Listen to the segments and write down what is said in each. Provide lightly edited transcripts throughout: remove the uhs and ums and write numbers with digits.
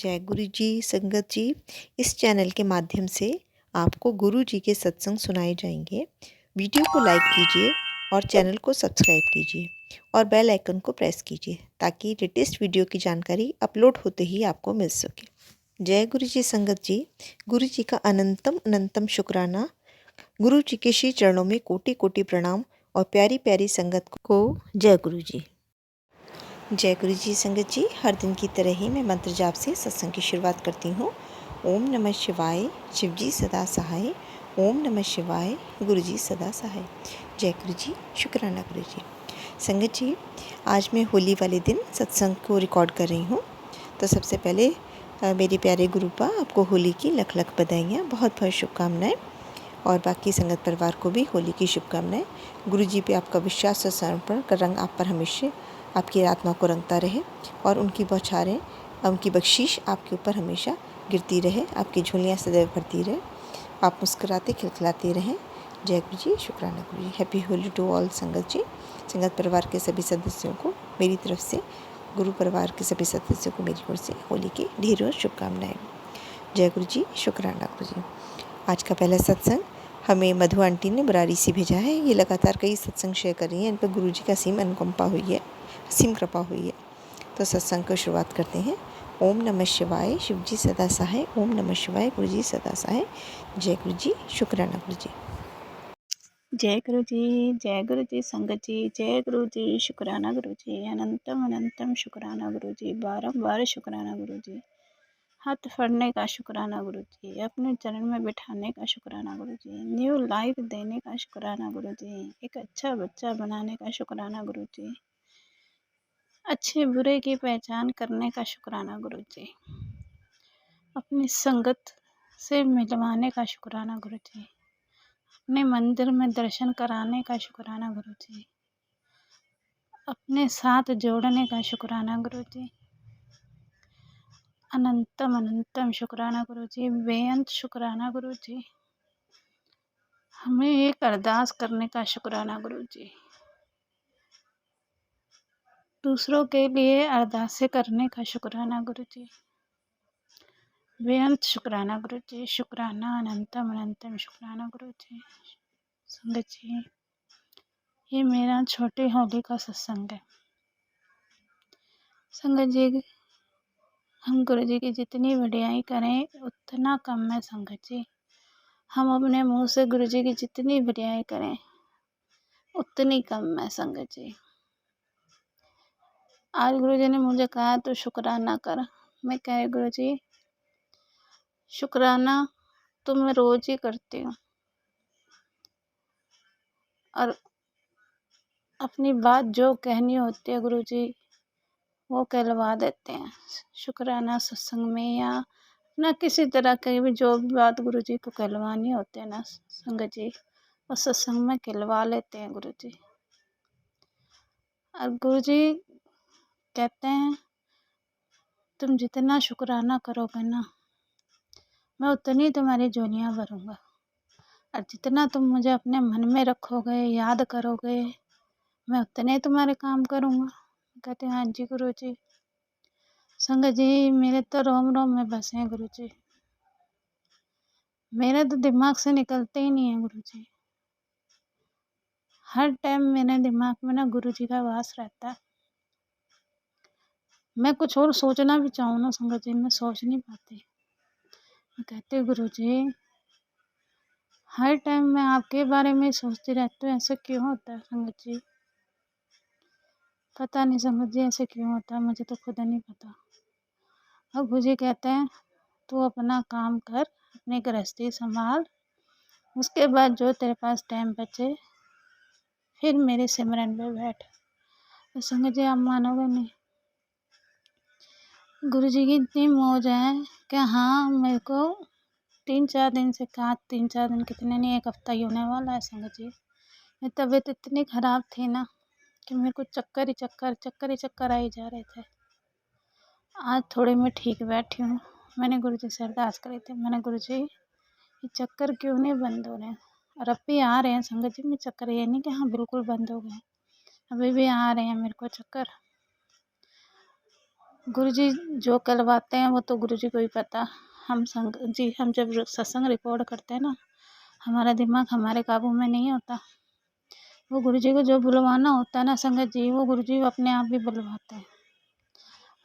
जय गुरु जी संगत जी। इस चैनल के माध्यम से आपको गुरु जी के सत्संग सुनाए जाएंगे। वीडियो को लाइक कीजिए और चैनल को सब्सक्राइब कीजिए और बेल आइकन को प्रेस कीजिए ताकि लेटेस्ट वीडियो की जानकारी अपलोड होते ही आपको मिल सके। जय गुरु जी संगत जी। गुरु जी का अनंतम अनंतम शुक्राना। गुरु जी के श्री चरणों में कोटि कोटि प्रणाम और प्यारी प्यारी संगत को जय गुरु जी। जय गुरु जी संगत जी। हर दिन की तरह ही मैं मंत्र जाप से सत्संग की शुरुआत करती हूँ। ओम नमः शिवाय, शिव जी सदा सहाय। ओम नमः शिवाय, गुरु जी सदा सहाय। जय गुरु जी, शुक्राना गुरु जी। संगत जी, आज मैं होली वाले दिन सत्संग को रिकॉर्ड कर रही हूँ। तो सबसे पहले मेरे प्यारे गुरुपा, आपको होली की लख लख बधाइयाँ, बहुत बहुत शुभकामनाएँ। और बाकी संगत परिवार को भी होली की शुभकामनाएँ। गुरु जी पे आपका विश्वास और समर्पण का रंग आप पर हमेशा आपकी आत्मा को रंगता रहे और उनकी बौछारें, उनकी बख्शीश आपके ऊपर हमेशा गिरती रहे, आपकी झोलियाँ सदैव भरती रहे, आप मुस्कुराते खिलखिलाते रहें। जय गुरु जी, शुक्राना गुरु जी। हैप्पी होली टू ऑल संगत जी। संगत परिवार के सभी सदस्यों को मेरी तरफ से, गुरु परिवार के सभी सदस्यों को मेरी ओर से होली की ढेरों शुभकामनाएँ। जय गुरु जी, शुक्राना गुरु जी। आज का पहला सत्संग हमें मधु आंटी ने बरारी से भेजा है। ये लगातार कई सत्संग शेयर कर रही हैं, इन पर गुरु जी का असीम अनुकंपा हुई है, असीम कृपा हुई है। तो सत्संग को शुरुआत करते हैं। ओम नमः शिवाय, शिव जी सदा सहाय। ओम नमः शिवाय, गुरु जी सदा सहाय। जय गुरु जी, शुक्राना गुरु जी। जय गुरु जी संगत जी। जय गुरु जी, शुक्राना गुरु जी। अनंतम अनंतम शुक्राना गुरु जी। बारंबार शुक्राना गुरु जी। हाथ फड़ने का शुक्राना गुरु जी। अपने चरण में बिठाने का शुक्राना गुरु जी। न्यू लाइफ देने का शुक्राना गुरु जी। एक अच्छा बच्चा बनाने का शुक्राना गुरु जी। अच्छे बुरे की पहचान करने का शुक्राना गुरु जी। अपनी संगत से मिलवाने का शुक्राना गुरु जी। अपने मंदिर में दर्शन कराने का शुक्राना गुरु जी। अपने साथ जोड़ने का शुक्राना गुरु जी। अनंतम अनंतम शुक्राना गुरु जी। बेअंत शुक्राना गुरु जी। हमें एक अरदास करने का शुक्राना गुरु जी। दूसरों के लिए अरदासें करने का शुक्राना गुरु जी। बेअंत शुक्राना गुरु जी। शुक्राना अनंतम अनंतम शुक्राना गुरु जी। संगत जी, ये मेरा छोटे होली का सत्संग है। संगत जी, हम गुरु जी की जितनी बढ़ियाई करें उतना कम है संगत जी। हम अपने मुंह से गुरु जी की जितनी बढ़ियाई करें उतनी कम है संगत जी। आज गुरु जी ने मुझे कहा तो शुक्राना कर। मैं कहे गुरु जी, शुक्राना तो मैं रोज ही करती हूँ और अपनी बात जो कहनी होती है गुरु जी वो कहलवा देते हैं। शुक्राना सत्संग में या ना किसी तरह की भी जो भी बात गुरु जी को कहलवानी होती है ना संगत जी, वो सत्संग में कहलवा लेते हैं गुरु जी। और गुरु जी कहते हैं तुम जितना शुक्राना करोगे ना, मैं उतनी तुम्हारी झोलियाँ भरूंगा, और जितना तुम मुझे अपने मन में रखोगे, याद करोगे, मैं उतने तुम्हारे काम करूँगा। कहते हैं हाँ जी गुरु जी। संगत जी, मेरे तो रोम रोम में बसे हैं गुरु जी। मेरे तो दिमाग से निकलते ही नहीं है गुरु जी। हर टाइम मेरे दिमाग में ना गुरु जी का वास रहता है। मैं कुछ और सोचना भी चाहूँ ना संगत जी, मैं सोच नहीं पाती। मैं कहती हूँ गुरु जी, हर टाइम मैं आपके बारे में सोचती रहती हूँ, ऐसा क्यों होता है संगत जी? पता नहीं संगत जी ऐसे क्यों होता है, मुझे तो खुद नहीं पता। अब गुरु जी कहते हैं तू अपना काम कर, अपनी गृहस्थी संभाल, उसके बाद जो तेरे पास टाइम बचे फिर मेरे सिमरन पे बैठ। तो संगत जी आप मानोगे नहीं, गुरु जी की इतनी मौज है कि हाँ मेरे को 3-4 दिन से कहा, 3-4 दिन कितने नहीं, 1 हफ्ता ही होने वाला है संगत जी। मेरी तबीयत इतनी ख़राब थी ना कि मेरे को चक्कर ही चक्कर आ ही जा रहे थे। आज थोड़ी मैं ठीक बैठी हूँ। मैंने गुरु जी से अरदास करी थी, मैंने गुरु जी ये चक्कर क्यों नहीं बंद हो रहे हैं? और अब भी आ रहे हैं संगत जी में चक्कर, ये नहीं कि हाँ बिल्कुल बंद हो गए, अभी भी आ रहे हैं मेरे को चक्कर। गुरुजी जो कहलवाते हैं वो तो गुरुजी को ही पता। हम जब सत्संग रिकॉर्ड करते हैं ना, हमारा दिमाग हमारे काबू में नहीं होता। वो गुरुजी को जो बुलवाना होता है ना संगत जी, वो गुरुजी अपने आप भी बुलवाते हैं।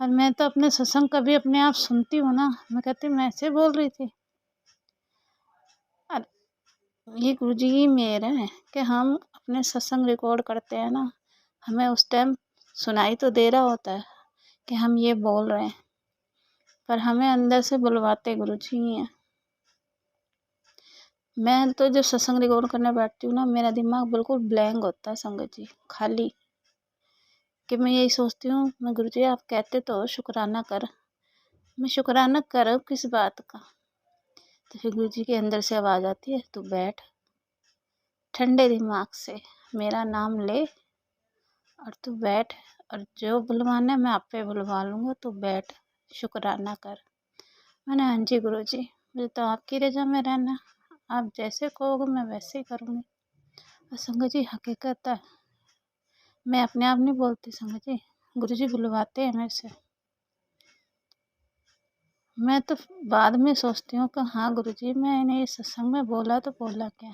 और मैं तो अपने सत्संग कभी अपने आप सुनती हूँ ना, मैं कहती हूँ मैं ऐसे बोल रही थी। और ये गुरुजी की मेहर है कि हम अपने सत्संग रिकॉर्ड करते हैं ना, हमें उस टाइम सुनाई तो दे रहा होता है कि हम ये बोल रहे हैं, पर हमें अंदर से बुलवाते गुरुजी ही हैं। मैं तो जब सत्संग रिकॉर्ड करने बैठती हूँ ना, मेरा दिमाग बिल्कुल ब्लैंक होता है संगत जी, खाली। कि मैं यही सोचती हूँ, मैं गुरुजी आप कहते तो शुक्राना कर, मैं शुक्राना करूँ किस बात का। तो फिर गुरुजी के अंदर से आवाज़ आती है, तू बैठ ठंडे दिमाग से मेरा नाम ले और तू बैठ, और जो बुलवाना है मैं आपे बुलवा लूँगा, तू बैठ शुक्राना कर। मैंने हाँ जी गुरुजी, मुझे तो आपकी रजा में रहना, आप जैसे कहोगे मैं वैसे ही करूँगी। और संगत जी हकीकत है, मैं अपने आप नहीं बोलती संगत जी, गुरुजी बुलवाते हैं मेरे से। मैं तो बाद में सोचती हूँ कि हाँ गुरुजी मैंने इस सत्संग में बोला तो बोला क्या।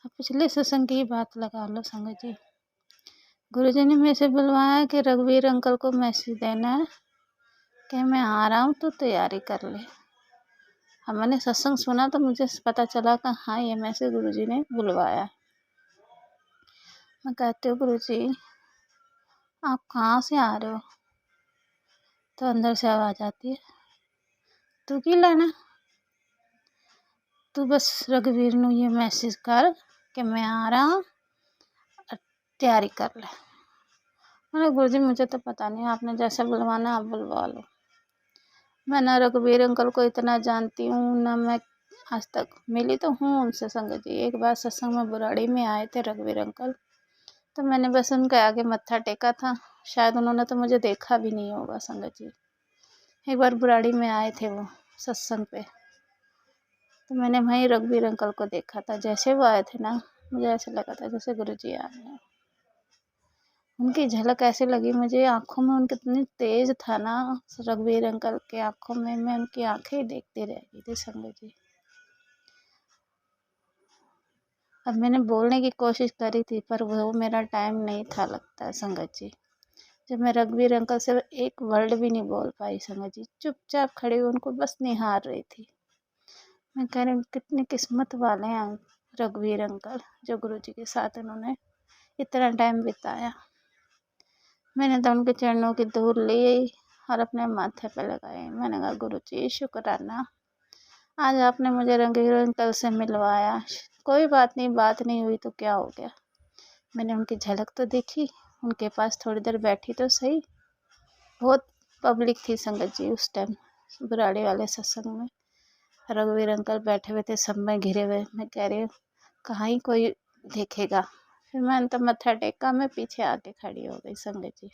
अब पिछले सत्संग की बात लगा लो संगत जी, गुरुजी ने मेरे से बुलवाया कि रघुवीर अंकल को मैसेज देना है कि मैं आ रहा हूँ, तो तैयारी कर ले। अब मैंने सत्संग सुना तो मुझे पता चला कि हाँ ये मैसेज गुरुजी ने बुलवाया। मैं कहती हूँ गुरुजी आप कहाँ से आ रहे हो? तो अंदर से आवाज़ आती है, तू की लेना, तू बस रघुवीर नू ये मैसेज कर कि मैं आ रहा हूँ, तैयारी कर ले। मैंने गुरुजी मुझे तो पता नहीं, आपने जैसे बुलवाना आप बुलवा लो। मैं ना रघुवीर अंकल को इतना जानती हूँ, ना मैं आज तक मिली तो हूँ उनसे संगत जी। एक बार सत्संग में बुराड़ी में आए थे रघुवीर अंकल, तो मैंने बस उनके आगे मत्था टेका था, शायद उन्होंने तो मुझे देखा भी नहीं होगा संगत जी। एक बार बुराड़ी में आए थे वो सत्संग पे, तो मैंने वहीं रघुवीर अंकल को देखा था। जैसे वो आए थे ना, मुझे ऐसे लगा था जैसे गुरुजी आ रहे हैं। उनकी झलक ऐसे लगी मुझे, आंखों में उनके इतनी तेज था ना, रघुवीर अंकल के आंखों में, मैं उनकी आंखें ही देखती रह गई थी संगत जी। अब मैंने बोलने की कोशिश करी थी, पर वो मेरा टाइम नहीं था लगता है संगत जी। जब मैं रघुवीर अंकल से एक वर्ड भी नहीं बोल पाई संगत जी, चुपचाप खड़ी उनको बस निहार रही थी। मैं कह रही हूँ कितनी किस्मत वाले हैं रघुवीर अंकल, जो गुरुजी के साथ उन्होंने इतना टाइम बिताया। मैंने तो उनके चरणों की धूल ली और अपने माथे पे लगाई। मैंने कहा गुरुजी शुक्राना, आज आपने मुझे रघुवीर अंकल से मिलवाया। कोई बात नहीं, बात नहीं हुई तो क्या हो गया, मैंने उनकी झलक तो देखी, उनके पास थोड़ी देर बैठी तो सही। बहुत पब्लिक थी संगत जी उस टाइम बुराड़ी वाले सत्संग में, रघुवीर अंकल बैठे हुए थे, सब में घिरे हुए। मैं कह रही हूँ कहाँ ही कोई देखेगा। फिर मैंने तो मत्था टेका, मैं पीछे आके खड़ी हो गई संगत जी,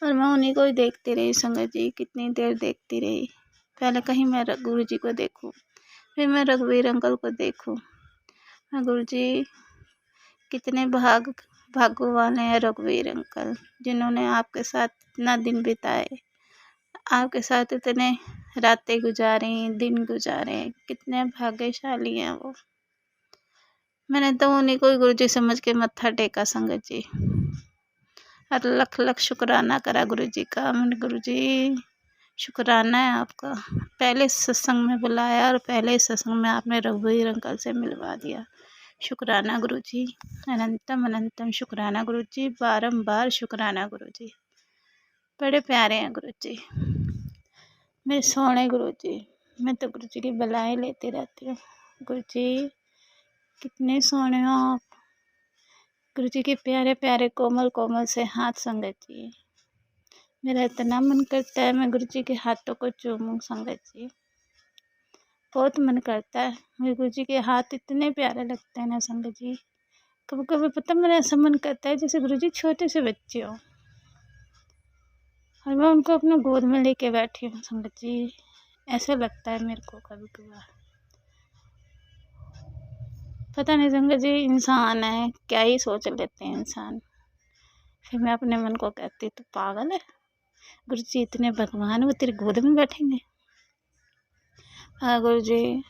और मैं उन्हीं को ही देखती रही संगत जी, कितनी देर देखती रही। पहले कहीं मैं गुरुजी को देखूं, फिर मैं रघुवीर अंकल को देखूं। मैं गुरुजी कितने भाग्यवान हैं रघुवीर अंकल, जिन्होंने आपके साथ इतना दिन बिताए, आपके साथ इतने रातें गुजारी, दिन गुजारे, कितने भाग्यशाली हैं वो। मैंने तो उन्हीं को ही गुरुजी समझ के मत्था टेका संगत जी, और लख लख शुक्राना करा गुरुजी का। मैंने गुरुजी शुक्राना है आपका, पहले सत्संग में बुलाया और पहले सत्संग में आपने रघुवीर अंकल से मिलवा दिया। शुक्राना गुरुजी, अनंतम अनंतम शुक्राना गुरुजी, बारंबार शुक्राना गुरुजी। बड़े प्यारे हैं गुरुजी, मेरे सोने गुरुजी। मैं तो गुरुजी की बलाएं लेती रहती हूँ। गुरुजी कितने सोने हो आप, गुरुजी के प्यारे प्यारे कोमल कोमल से हाथ संगत जी। मेरा इतना मन करता है मैं गुरुजी के हाथों को चूमूं संगत जी, बहुत मन करता है। मुझे गुरुजी के हाथ इतने प्यारे लगते हैं ना संगत जी, कभी कभी पता मेरा ऐसा मन करता है जैसे गुरुजी छोटे से बच्चे हो, और मैं उनको अपने गोद में लेके बैठी हूँ संगत जी। ऐसा लगता है मेरे को कभी कभार, पता नहीं संगत जी, इंसान है क्या ही सोच लेते हैं इंसान। फिर मैं अपने मन को कहती तू पागल है, गुरु जी इतने भगवान वो तेरी गोद में बैठेंगे। हाँ गुरु जी,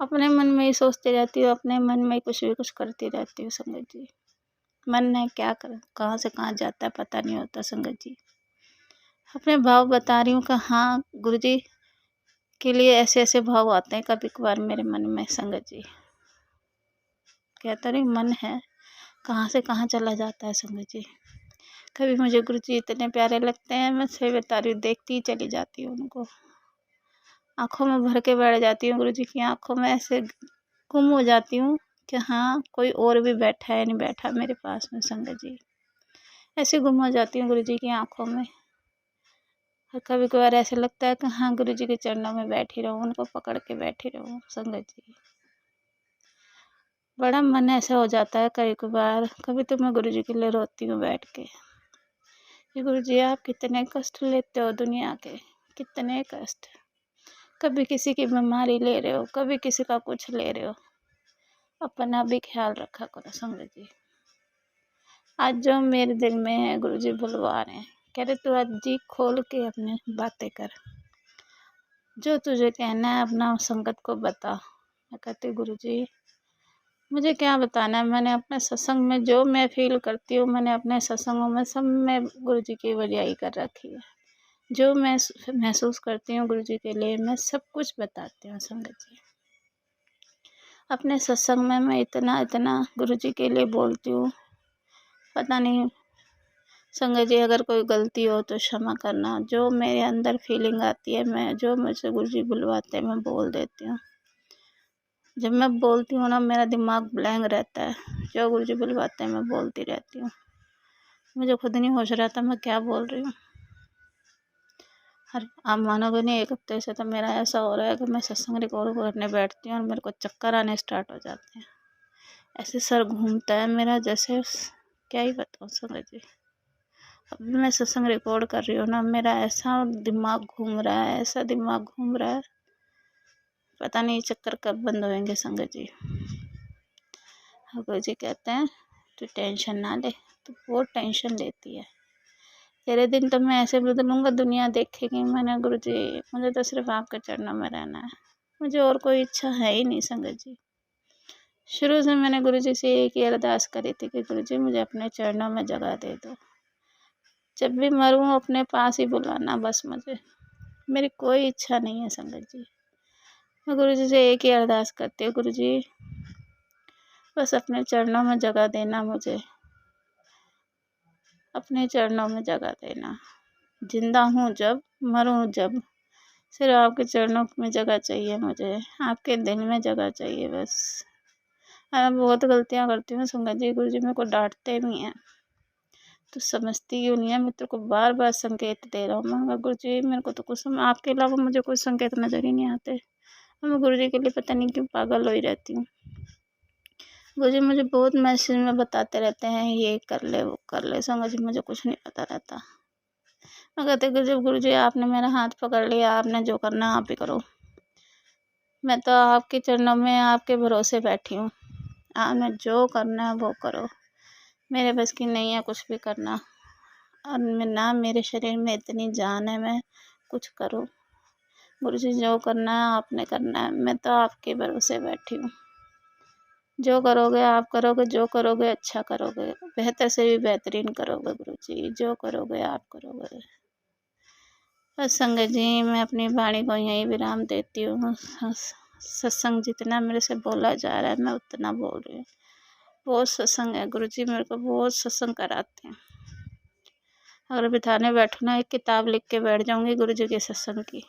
अपने मन में ही सोचती रहती हूँ, अपने मन में कुछ भी कुछ करती रहती हूँ संगत जी। मन ने क्या कर कहाँ से कहाँ जाता है पता नहीं होता संगत जी। अपने भाव बता रही हूँ कि हाँ गुरु जी के लिए ऐसे ऐसे भाव आते हैं कभी कभार मेरे मन में संगत जी। कहता नहीं मन है कहाँ से कहाँ चला जाता है संगत जी। कभी मुझे गुरु जी इतने प्यारे लगते हैं, मैं सही बता रही हूँ, देखती ही चली जाती हूँ उनको, आँखों में भर के बैठ जाती हूँ गुरु जी की आँखों में, ऐसे गुम हो जाती हूँ कि हाँ कोई और भी बैठा है नहीं बैठा मेरे पास में संगत जी। ऐसे गुम हो जाती हूँ गुरु जी की आँखों में। और कभी कभार ऐसे लगता है कि हाँ गुरु जी के चरणों में बैठी रहूँ, उनको पकड़ के बैठी रहूँ संगत जी। बड़ा मन ऐसा हो जाता है कभी कभार, कभी तो मैं गुरु जी के लिए रोती हूँ बैठ के कि गुरु जी आप कितने कष्ट लेते हो दुनिया के, कितने कष्ट। कभी किसी की बीमारी ले रहे हो, कभी किसी का कुछ ले रहे हो, अपना भी ख्याल रखा करो संगत जी। आज जो मेरे दिल में है गुरु जी बुलवा रहे हैं, कह रहे तू आज जी खोल के अपने बातें कर, जो तुझे कहना है अपना संगत को बता। मैं कहती गुरु जी मुझे क्या बताना है, मैंने अपने सत्संग में जो मैं फील करती हूँ, मैंने अपने सत्संगों में सब में गुरु जी की वडियाई कर रखी है। जो मैं महसूस करती हूँ गुरु जी के लिए मैं सब कुछ बताती हूँ संगत जी। अपने सत्संग में मैं इतना इतना गुरु जी के लिए बोलती हूँ, पता नहीं संगत जी अगर कोई गलती हो तो क्षमा करना। जो मेरे अंदर फीलिंग आती है, मैं जो मुझसे गुरु जी बुलवाते हैं मैं बोल देती हूँ। जब मैं बोलती हूँ ना मेरा दिमाग ब्लैंक रहता है, जो गुरु जी बुलवाते हैं मैं बोलती रहती हूँ, मुझे खुद नहीं होश रहता मैं क्या बोल रही हूँ। आप मानोगे नहीं, एक हफ्ते से तो मेरा ऐसा हो रहा है कि मैं सत्संग रिकॉर्ड करने बैठती हूँ और मेरे को चक्कर आने स्टार्ट हो जाते हैं, ऐसे सर घूमता है मेरा जैसे क्या ही बताऊँ संगत जी। अब मैं सत्संग रिकॉर्ड कर रही हूँ ना, मेरा ऐसा दिमाग घूम रहा है, ऐसा दिमाग घूम रहा है, पता नहीं चक्कर कब बंद होएंगे संगत जी। गुरु जी कहते हैं तू टेंशन ना ले, तू बहुत टेंशन लेती है, तेरे दिन तो मैं ऐसे बदलूंगा दुनिया देखेगी। मैंने गुरु जी मुझे तो सिर्फ आपके चरणों में रहना है, मुझे और कोई इच्छा है ही नहीं संगत जी। शुरू से मैंने गुरु जी से एक ही अरदास करी थी कि गुरु जी मुझे अपने चरणों में जगह दे दो, जब भी मरूं अपने पास ही बुलाना बस मुझे, मेरी कोई इच्छा नहीं है संगत जी। मैं गुरु जी से एक ही अरदास करती हूँ, गुरु जी बस अपने चरणों में जगह देना मुझे, अपने चरणों में जगह देना। जिंदा हूँ जब, मरूँ जब, सिर्फ आपके चरणों में जगह चाहिए मुझे, आपके दिल में जगह चाहिए बस। मैं बहुत गलतियाँ करती हूँ संगत जी, गुरु जी मेरे को डांटते भी हैं, तो समझती क्यों नहीं है, मैं तेरे को बार बार संकेत दे रहा हूँ। मैं गुरु जी मेरे को तो कुछ आपके अलावा मुझे कोई संकेत नजर ही नहीं आते, मैं गुरु जी के लिए पता नहीं क्यों पागल हो ही रहती हूँ। गुरु जी मुझे बहुत मैसेज में बताते रहते हैं ये कर ले वो कर ले, संगत जी मुझे कुछ नहीं पता रहता। मैं कहते गुरु जी आपने मेरा हाथ पकड़ लिया, आपने जो करना आप ही करो, मैं तो आपके चरणों में आपके भरोसे बैठी हूँ, आपने जो करना है वो करो, मेरे बस की नहीं है कुछ भी करना, और ना मेरे शरीर में इतनी जान है मैं कुछ करूँ। गुरु जी जो करना है आपने करना है, मैं तो आपके भरोसे बैठी हूँ, जो करोगे आप करोगे, जो करोगे अच्छा करोगे, बेहतर से भी बेहतरीन करोगे गुरु जी, जो करोगे आप करोगे। बस संगत जी मैं अपनी वाणी को यहीं विराम देती हूँ। सत्संग जितना मेरे से बोला जा रहा है मैं उतना बोल रही हूँ। बहुत सत्संग है गुरु जी, मेरे को बहुत सत्संग कराते हैं, अगर बिठाने बैठो ना एक किताब लिख के बैठ जाऊंगी गुरु जी के सत्संग की,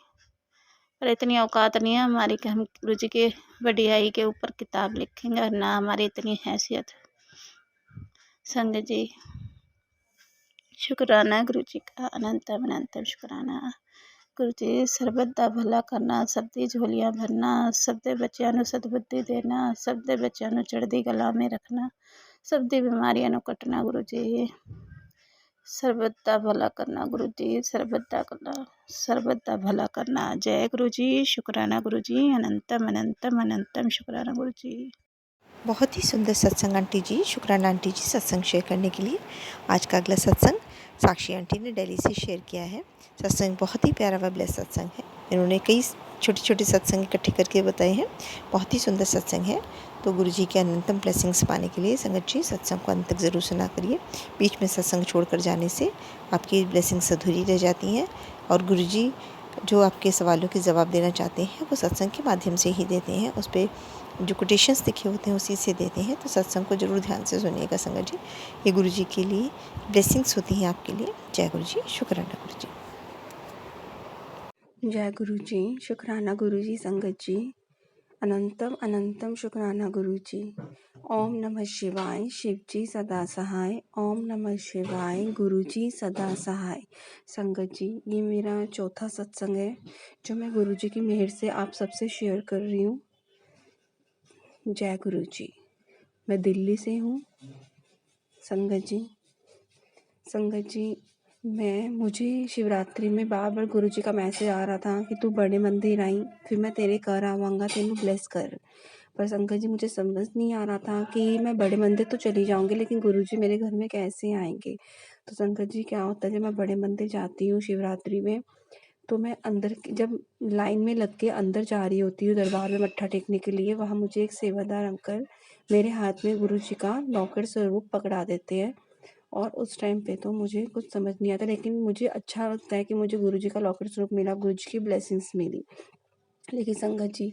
पर इतनी औकात नहीं है हमारी कि हम गुरु जी के वडियाई के ऊपर किताब लिखेंगे, और ना हमारी इतनी हैसियत। संगत जी शुक्राना गुरु जी का, अनंतम अनंतम शुक्राना। गुरु जी ਸਰਬੱਤ ਦਾ ਭਲਾ ਕਰਨਾ, ਸਭ ਦੀ ਝੋਲੀਆਂ ਭਰਨਾ, ਸਭ ਦੇ ਬੱਚਿਆਂ ਨੂੰ ਸਦਬੁੱਧੀ ਦੇਣਾ, ਸਭ ਦੇ ਬੱਚਿਆਂ ਨੂੰ ਚੜ੍ਹਦੀ ਕਲਾ में रखना, ਸਭ ਦੀ ਬਿਮਾਰੀਆਂ ਨੂੰ ਕੱਟਣਾ गुरु जी। ਸਰਬੱਤ ਦਾ ਭਲਾ करना गुरु जी, ਸਰਬੱਤ ਦਾ भला करना। जय गुरु जी, शुक्राना गुरु जी, अनंतम अनंतम अनंतम शुक्राना गुरु जी। बहुत ही सुंदर सत्संग आंटी जी, शुक्राना आंटी जी सत्संग शेयर करने के लिए। आज का अगला सत्संग साक्षी आंटी ने दिल्ली से शेयर किया है। सत्संग बहुत ही प्यारा व ब्लेस सत्संग है। इन्होंने कई छोटे छोटे सत्संग इकट्ठे करके बताए हैं। बहुत ही सुंदर सत्संग है। तो गुरु जी के अनंतम ब्लेसिंग्स पाने के लिए संगत जी सत्संग को अंत तक ज़रूर सुना करिए। बीच में सत्संग छोड़कर जाने से आपकी ब्लेसिंग्स अधूरी रह जाती हैं और गुरु जी जो आपके सवालों के जवाब देना चाहते हैं वो सत्संग के माध्यम से ही देते हैं। उस पर जो कोटेशंस लिखे होते हैं उसी से देते हैं। तो सत्संग को ज़रूर ध्यान से सुनिएगा संगत जी। ये गुरु जी के लिए ब्लेसिंग्स होती हैं आपके लिए। जय गुरु जी, शुक्राना गुरु जी। जय गुरु जी, शुक्राना गुरु जी, संगत जी, अनंतम अनंतम शुक्राना गुरु जी। ओम नमः शिवाय, शिव जी सदा सहाय। ओम नमः शिवाय, गुरु जी सदा सहाय। संगत जी, ये मेरा चौथा सत्संग है जो मैं गुरु जी की मेहर से आप सबसे शेयर कर रही हूँ। जय गुरु जी। मैं दिल्ली से हूँ। संगत जी, मुझे शिवरात्रि में बार बार गुरु जी का मैसेज आ रहा था कि तू बड़े मंदिर आई, फिर मैं तेरे घर आवांगा, तेनू ब्लेस कर। पर संगत जी, मुझे समझ नहीं आ रहा था कि मैं बड़े मंदिर तो चली जाऊंगी लेकिन गुरु जी मेरे घर में कैसे आएंगे। तो संगत जी, क्या होता है जब मैं बड़े मंदिर जाती हूँ शिवरात्रि में, तो मैं अंदर जब लाइन में लग के अंदर जा रही होती हूँ दरबार में मत्था टेकने के लिए, वहाँ मुझे एक सेवादार अंकल मेरे हाथ में गुरु जी का लॉकेट स्वरूप पकड़ा देते हैं। और उस टाइम पे तो मुझे कुछ समझ नहीं आता, लेकिन मुझे अच्छा लगता है कि मुझे गुरु जी का लॉकेट स्वरूप मिला, गुरु जी की ब्लेसिंग्स मिली। लेकिन संगत जी,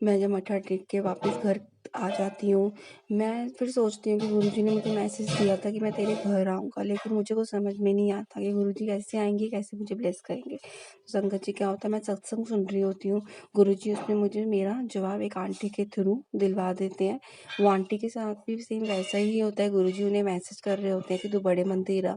मैं जब मत्था टेक के वापस घर आ जाती हूँ, मैं फिर सोचती हूँ कि गुरु जी ने मुझे मैसेज दिया था कि मैं तेरे घर आऊँगा, लेकिन मुझे कुछ समझ में नहीं आता कि गुरु जी कैसे आएंगे, कैसे मुझे ब्लेस करेंगे। तो संगत जी, क्या होता है, मैं सत्संग सुन रही होती हूँ, गुरु जी उसमें मुझे मेरा जवाब एक आंटी के थ्रू दिलवा देते हैं। वो आंटी के साथ भी सेम वैसा ही होता है, गुरु जी उन्हें मैसेज कर रहे होते हैं कि तू बड़े मंदिर आ,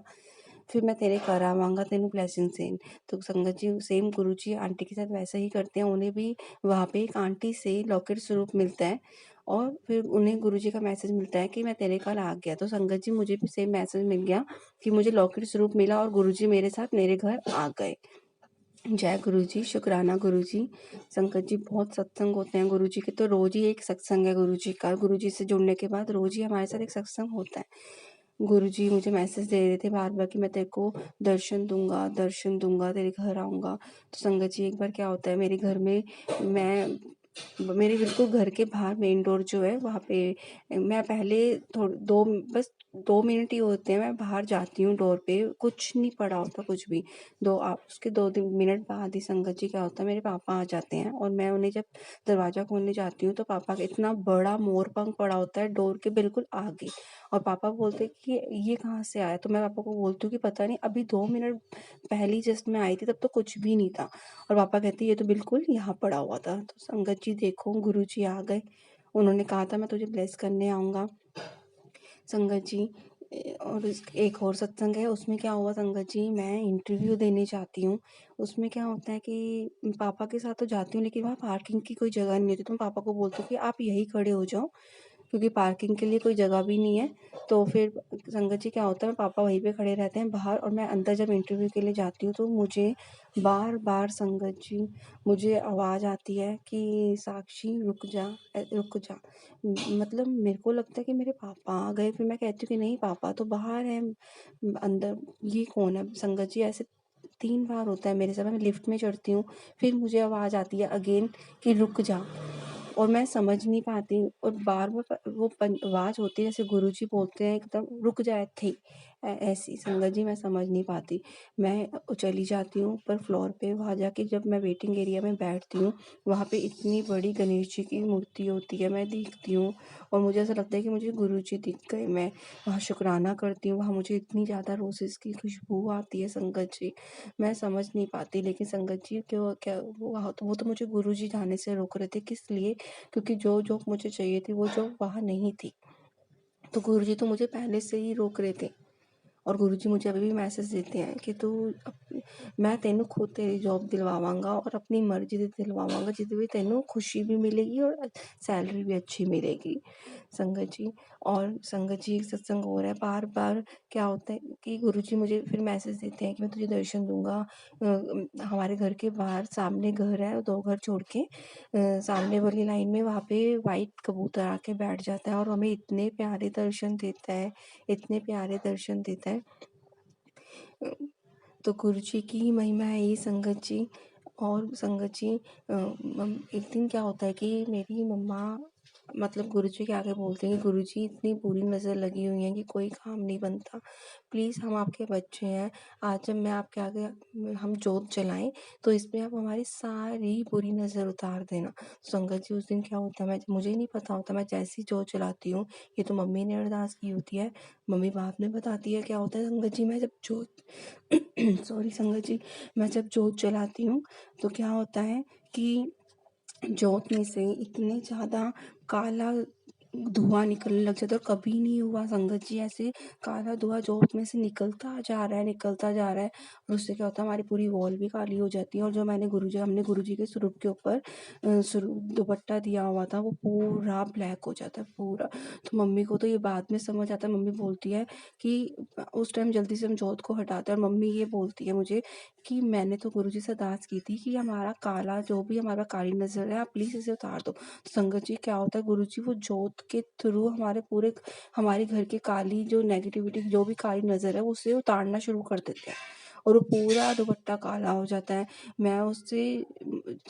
फिर मैं तेरे घर आवांगा, तेनू ब्लेसिंग सेन। तो संगत जी, सेम गुरु जी आंटी के साथ वैसा ही करते हैं। उन्हें भी वहाँ पे एक आंटी से लॉकेट स्वरूप मिलता है और फिर उन्हें गुरु जी का मैसेज मिलता है कि मैं तेरे कल आ गया। तो संगत जी, मुझे भी सेम मैसेज मिल गया कि मुझे लॉकेट स्वरूप मिला और गुरु जी मेरे साथ मेरे घर आ गए। जय गुरु जी, शुक्राना गुरु जी। संगत जी, बहुत सत्संग होते हैं गुरु जी के, तो रोज ही एक सत्संग है गुरु जी का। गुरु जी से जुड़ने के बाद रोज ही हमारे साथ एक सत्संग होता है। गुरु जी मुझे मैसेज दे रहे थे बार बार कि मैं तेरे को दर्शन दूंगा, तेरे घर आऊँगा। तो संगत जी, एक बार क्या होता है, मेरे घर में मैं मेरे बिल्कुल घर के बाहर मेन डोर जो है वहाँ पे मैं पहले थोड़ 2 बस 2 मिनट ही होते हैं, मैं बाहर जाती हूँ डोर पे, कुछ नहीं पड़ा होता कुछ भी। उसके 2-3 मिनट बाद ही संगत जी, क्या होता है, मेरे पापा आ जाते हैं और मैं उन्हें जब दरवाज़ा खोलने जाती हूँ तो पापा का इतना बड़ा मोर पंख पड़ा होता है डोर के बिल्कुल आगे। और पापा बोलते हैं कि ये कहाँ से आया? तो मैं पापा को बोलती हूँ कि पता नहीं, अभी 2 मिनट पहले ही जस्ट मैं आई थी, तब तो कुछ भी नहीं था। और पापा कहते हैं ये तो बिल्कुल यहाँ पड़ा हुआ था। तो संगत जी, देखो गुरु जी आ गए। उन्होंने कहा था मैं तुझे ब्लेस करने आऊँगा। संगत जी, और एक और सत्संग है, उसमें क्या हुआ संगत जी, मैं इंटरव्यू देने जाती हूँ। उसमें क्या होता है कि पापा के साथ तो जाती हूँ लेकिन वहाँ पार्किंग की कोई जगह नहीं होती। तो मैं पापा को बोलती हूँ कि आप यहीं खड़े हो जाओ, क्योंकि पार्किंग के लिए कोई जगह भी नहीं है। तो फिर संगत जी, क्या होता है, पापा वहीं पे खड़े रहते हैं बाहर और मैं अंदर जब इंटरव्यू के लिए जाती हूँ तो मुझे बार बार संगत जी, मुझे आवाज़ आती है कि साक्षी रुक जा, रुक जा। मतलब मेरे को लगता है कि मेरे पापा आ गए। फिर मैं कहती हूँ कि नहीं, पापा तो बाहर हैं अंदर, ये कौन है? संगत जी, ऐसे 3 बार होता है मेरे साथ। मैं लिफ्ट में चढ़ती हूँ, फिर मुझे आवाज़ आती है अगेन कि रुक जा, और मैं समझ नहीं पाती और बार-बार वो आवाज़ होती है जैसे गुरुजी बोलते हैं एकदम, रुक जा इत्थे ही। ऐसी संगत जी, मैं समझ नहीं पाती। मैं चली जाती हूँ ऊपर फ्लोर पे, वहाँ जाके जब मैं वेटिंग एरिया में बैठती हूँ, वहाँ पे इतनी बड़ी गणेश जी की मूर्ति होती है, मैं देखती हूँ और मुझे ऐसा लगता है कि मुझे गुरुजी दिख गए। मैं वहाँ शुक्राना करती हूँ, वहाँ मुझे इतनी ज़्यादा रोज़ेज़ की खुशबू आती है संगत जी, मैं समझ नहीं पाती। लेकिन संगत जी, क्यों क्या वो तो मुझे गुरुजी जाने से रोक रहे थे, किस लिए? क्योंकि जो जॉब मुझे चाहिए थी वो जॉब वहाँ नहीं थी। तो गुरुजी तो मुझे पहले से ही रोक रहे थे और गुरुजी मुझे अभी भी मैसेज देते हैं कि मैं तेनू खुद तेरी जॉब दिलवावांगा और अपनी मर्जी से दिलवावांगा, जिससे भी तेनू खुशी भी मिलेगी और सैलरी भी अच्छी मिलेगी। संगत जी, और संगत जी, एक सत्संग हो रहा है, बार बार क्या होता है कि गुरुजी मुझे फिर मैसेज देते हैं कि मैं तुझे दर्शन दूंगा। हमारे घर के बाहर सामने घर है, 2 घर छोड़ के सामने वाली लाइन में वहाँ पे वाइट कबूतर आके बैठ जाता है और हमें इतने प्यारे दर्शन देता है, इतने प्यारे दर्शन देता है। तो गुरुजी की महिमा है ये संगत जी। और संगत जी एक दिन क्या होता है कि मेरी मम्मा मतलब गुरुजी के आगे बोलते हैं कि गुरुजी इतनी बुरी नज़र लगी हुई है कि कोई काम नहीं बनता, प्लीज़ हम आपके बच्चे हैं, आज जब मैं आपके आगे हम जोत जलाएं तो इसमें आप हमारी सारी बुरी नज़र उतार देना। संगत जी उस दिन क्या होता है, मैं मुझे नहीं पता होता, मैं जैसी जोत जलाती हूँ, ये तो मम्मी ने अरदास की होती है, मम्मी बाद में बताती है क्या होता है। संगत जी मैं जब जोत सॉरी संगत जी, मैं जब जोत जलाती हूँ तो क्या होता है कि जोत में से इतने ज़्यादा काला धुआं निकलने लग जाता है। और कभी नहीं हुआ संगत जी ऐसे काला धुआं जोत में से निकलता जा रहा है, निकलता जा रहा है, और उससे क्या होता है हमारी पूरी वॉल भी काली हो जाती है। और जो हमने गुरुजी के स्वरूप के ऊपर दुपट्टा दिया हुआ था वो पूरा ब्लैक हो जाता है पूरा। तो मम्मी को तो ये बाद में समझ आता है, मम्मी बोलती है कि उस टाइम जल्दी से हम जोत को हटाते हैं, और मम्मी ये बोलती है मुझे कि मैंने तो गुरुजी से अरदास की थी कि हमारा काला जो भी हमारा काली नज़र है आप प्लीज़ इसे उतार दो। तो संगत जी क्या होता है, गुरुजी वो जोत के थ्रू हमारे घर की काली जो नेगेटिविटी जो भी काली नज़र है उसे उतारना शुरू कर देते हैं, और वो पूरा दुपट्टा काला हो जाता है। मैं उससे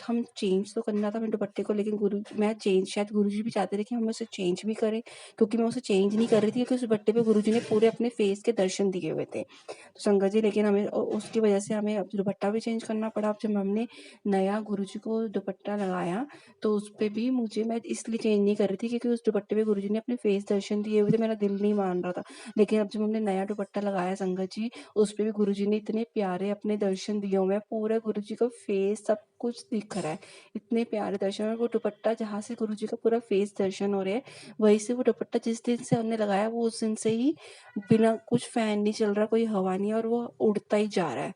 हम चेंज तो करना था अपने दुपट्टे को, लेकिन मैं चेंज शायद गुरुजी भी चाहते थे कि हम उसे चेंज भी करें, क्योंकि मैं उसे चेंज नहीं कर रही थी, क्योंकि उस दुपट्टे पे गुरुजी ने पूरे अपने फेस के दर्शन दिए हुए थे। तो संगत जी लेकिन हमें उसकी वजह से हमें अब दुपट्टा भी चेंज करना पड़ा। अब जब हमने नया गुरुजी को दुपट्टा लगाया तो उस पे भी मैं इसलिए चेंज नहीं कर रही थी क्योंकि उस दुपट्टे पे गुरुजी ने अपने फेस दर्शन दिए हुए थे, मेरा दिल नहीं मान रहा था। लेकिन अब जब हमने नया दुपट्टा लगाया संगत जी, उस पे भी गुरुजी ने इतने प्यारे अपने दर्शन दिए हुए हैं, पूरा गुरुजी का फेस सब कुछ दिख रहा है, इतने प्यारे दर्शन। और वो दुपट्टा जहाँ से गुरुजी का पूरा फेस दर्शन हो रहे हैं वहीं से वो दुपट्टा जिस दिन से हमने लगाया वो उस दिन से ही बिना कुछ फैन नहीं चल रहा, कोई हवा नहीं है, और वो उड़ता ही जा रहा है।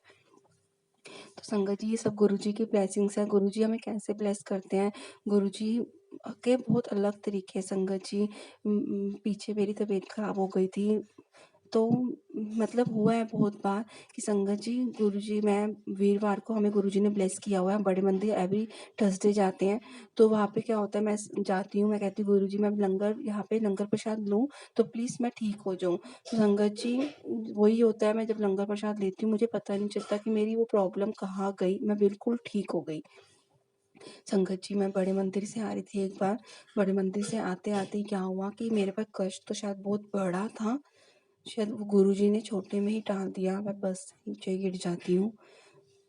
तो संगत जी ये सब गुरुजी की ब्लेसिंग्स है। गुरुजी हमें कैसे ब्लेस करते हैं, गुरुजी के बहुत अलग तरीके हैं संगत जी। पीछे मेरी तबीयत खराब हो गई थी तो मतलब हुआ है बहुत बार कि संगत जी गुरुजी मैं वीरवार को हमें गुरुजी ने ब्लेस किया हुआ है, बड़े मंदिर एवरी थर्सडे जाते हैं। तो वहाँ पे क्या होता है, मैं जाती हूँ, मैं कहती हूँ गुरुजी मैं यहाँ पे लंगर प्रसाद लूँ तो प्लीज़ मैं ठीक हो जाऊँ। तो संगत जी वही होता है, मैं जब लंगर प्रसाद लेती हूँ मुझे पता नहीं चलता कि मेरी वो प्रॉब्लम कहाँ गई, मैं बिल्कुल ठीक हो गई। संगत जी मैं बड़े मंदिर से आ रही थी एक बार, बड़े मंदिर से आते आते क्या हुआ कि मेरे पास कष्ट तो शायद बहुत बड़ा था, शायद वो गुरुजी ने छोटे में ही टाल दिया, मैं बस से नीचे गिर जाती हूँ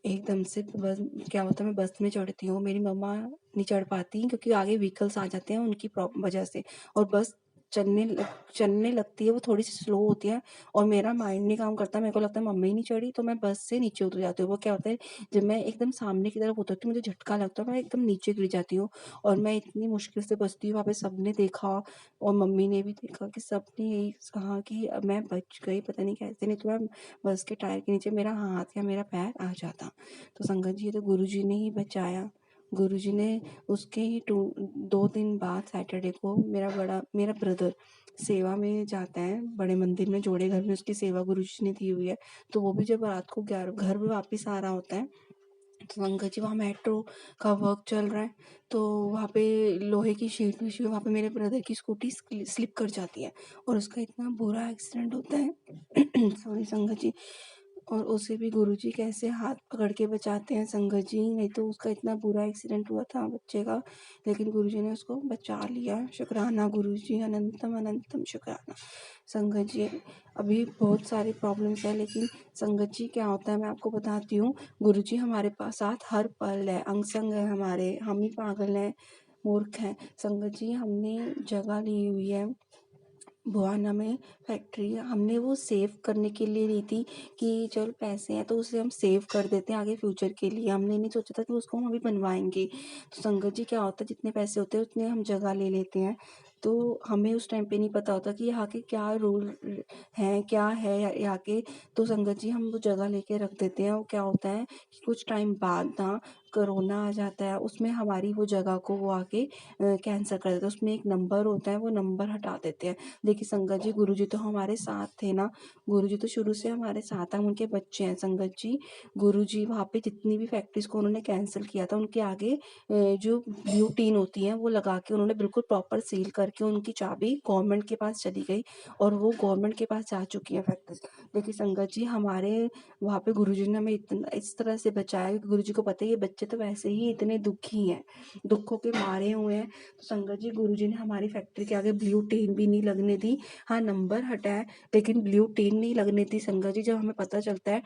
एकदम से। बस क्या होता है मैं बस में चढ़ती हूँ, मेरी मम्मा नहीं चढ़ पाती क्योंकि आगे व्हीकल्स आ जाते हैं उनकी प्रॉब्लम वजह से, और बस चलने लगती है, वो थोड़ी सी स्लो होती है, और मेरा माइंड नहीं काम करता, मेरे को लगता है मम्मी नहीं चढ़ी तो मैं बस से नीचे उतर जाती हूँ। वो क्या होता है जब मैं एकदम सामने की तरफ उतरती हूँ मुझे झटका लगता है, मैं एकदम नीचे गिर जाती हूँ, और मैं इतनी मुश्किल से बचती हूँ। वहाँ पे सबने देखा और मम्मी ने भी देखा कि सबने यही कहा कि मैं बच गई, पता नहीं कैसे, नहीं तो मैं बस के टायर के नीचे मेरा हाथ या मेरा पैर आ जाता। तो संगत जी ये तो गुरुजी ने ही बचाया। गुरुजी ने उसके ही 2 दिन बाद सैटरडे को मेरा ब्रदर सेवा में जाता है बड़े मंदिर में, जोड़े घर में उसकी सेवा गुरुजी ने दी हुई है। तो वो भी जब रात को 11 घर में वापस आ रहा होता है तो संगत जी वहाँ मेट्रो का वर्क चल रहा है, तो वहाँ पे लोहे की शीट बिछी हुई, वहाँ पे मेरे ब्रदर की स्कूटी स्लिप कर जाती है और उसका इतना बुरा एक्सीडेंट होता है सॉरी संगत जी। और उसे भी गुरुजी कैसे हाथ पकड़ के बचाते हैं संगत जी, नहीं तो उसका इतना बुरा एक्सीडेंट हुआ था बच्चे का, लेकिन गुरुजी ने उसको बचा लिया। शुक्राना गुरुजी, अनंतम अनंतम शुक्राना। संगत जी अभी बहुत सारी प्रॉब्लम्स है, लेकिन संगत जी क्या होता है मैं आपको बताती हूँ, गुरुजी हमारे पास साथ हर पल है, अंग संग है हमारे, हम ही पागल हैं, मूर्ख हैं। संगत जी हमने जगह ली हुई है बुआना में फैक्ट्री, हमने वो सेव करने के लिए ली थी कि चल पैसे हैं तो उसे हम सेव कर देते हैं आगे फ्यूचर के लिए, हमने नहीं सोचा था कि उसको हम अभी बनवाएंगे। तो संगत जी क्या होता है जितने पैसे होते हैं उतने हम जगह ले लेते हैं, तो हमें उस टाइम पे नहीं पता होता कि यहाँ के क्या रूल हैं, क्या है यहाँ के। तो संगत जी हम वो जगह लेके रख देते हैं, और क्या होता है कि कुछ टाइम बाद ना कोरोना आ जाता है, उसमें हमारी वो जगह को वो आके कैंसिल कर देते हैं, उसमें एक नंबर होता है वो नंबर हटा देते हैं। देखिए संगत जी गुरुजी तो हमारे साथ थे ना, गुरुजी तो शुरू से हमारे साथ हैं, हम उनके बच्चे हैं संगत जी। गुरुजी वहाँ पे जितनी भी फैक्ट्रीज को उन्होंने कैंसिल किया था उनके आगे जो ब्लू टीन होती है वो लगा के उन्होंने बिल्कुल प्रॉपर सील कर करके उनकी चाबी गवर्नमेंट के पास चली गई और वो गवर्नमेंट के पास जा चुकी है फैक्ट्री। देखिए संगत जी, हमारे वहाँ पे गुरुजी ने हमें इतना इस तरह से बचाया कि गुरुजी को पता है ये बच्चे तो वैसे ही इतने दुखी हैं, दुखों के मारे हुए हैं। तो संगत जी, गुरुजी ने हमारी फैक्ट्री के आगे ब्लू टीन भी नहीं लगने दी। हाँ, नंबर हटाए लेकिन ब्लू टीन नहीं लगने दी संगत जी। जब हमें पता चलता है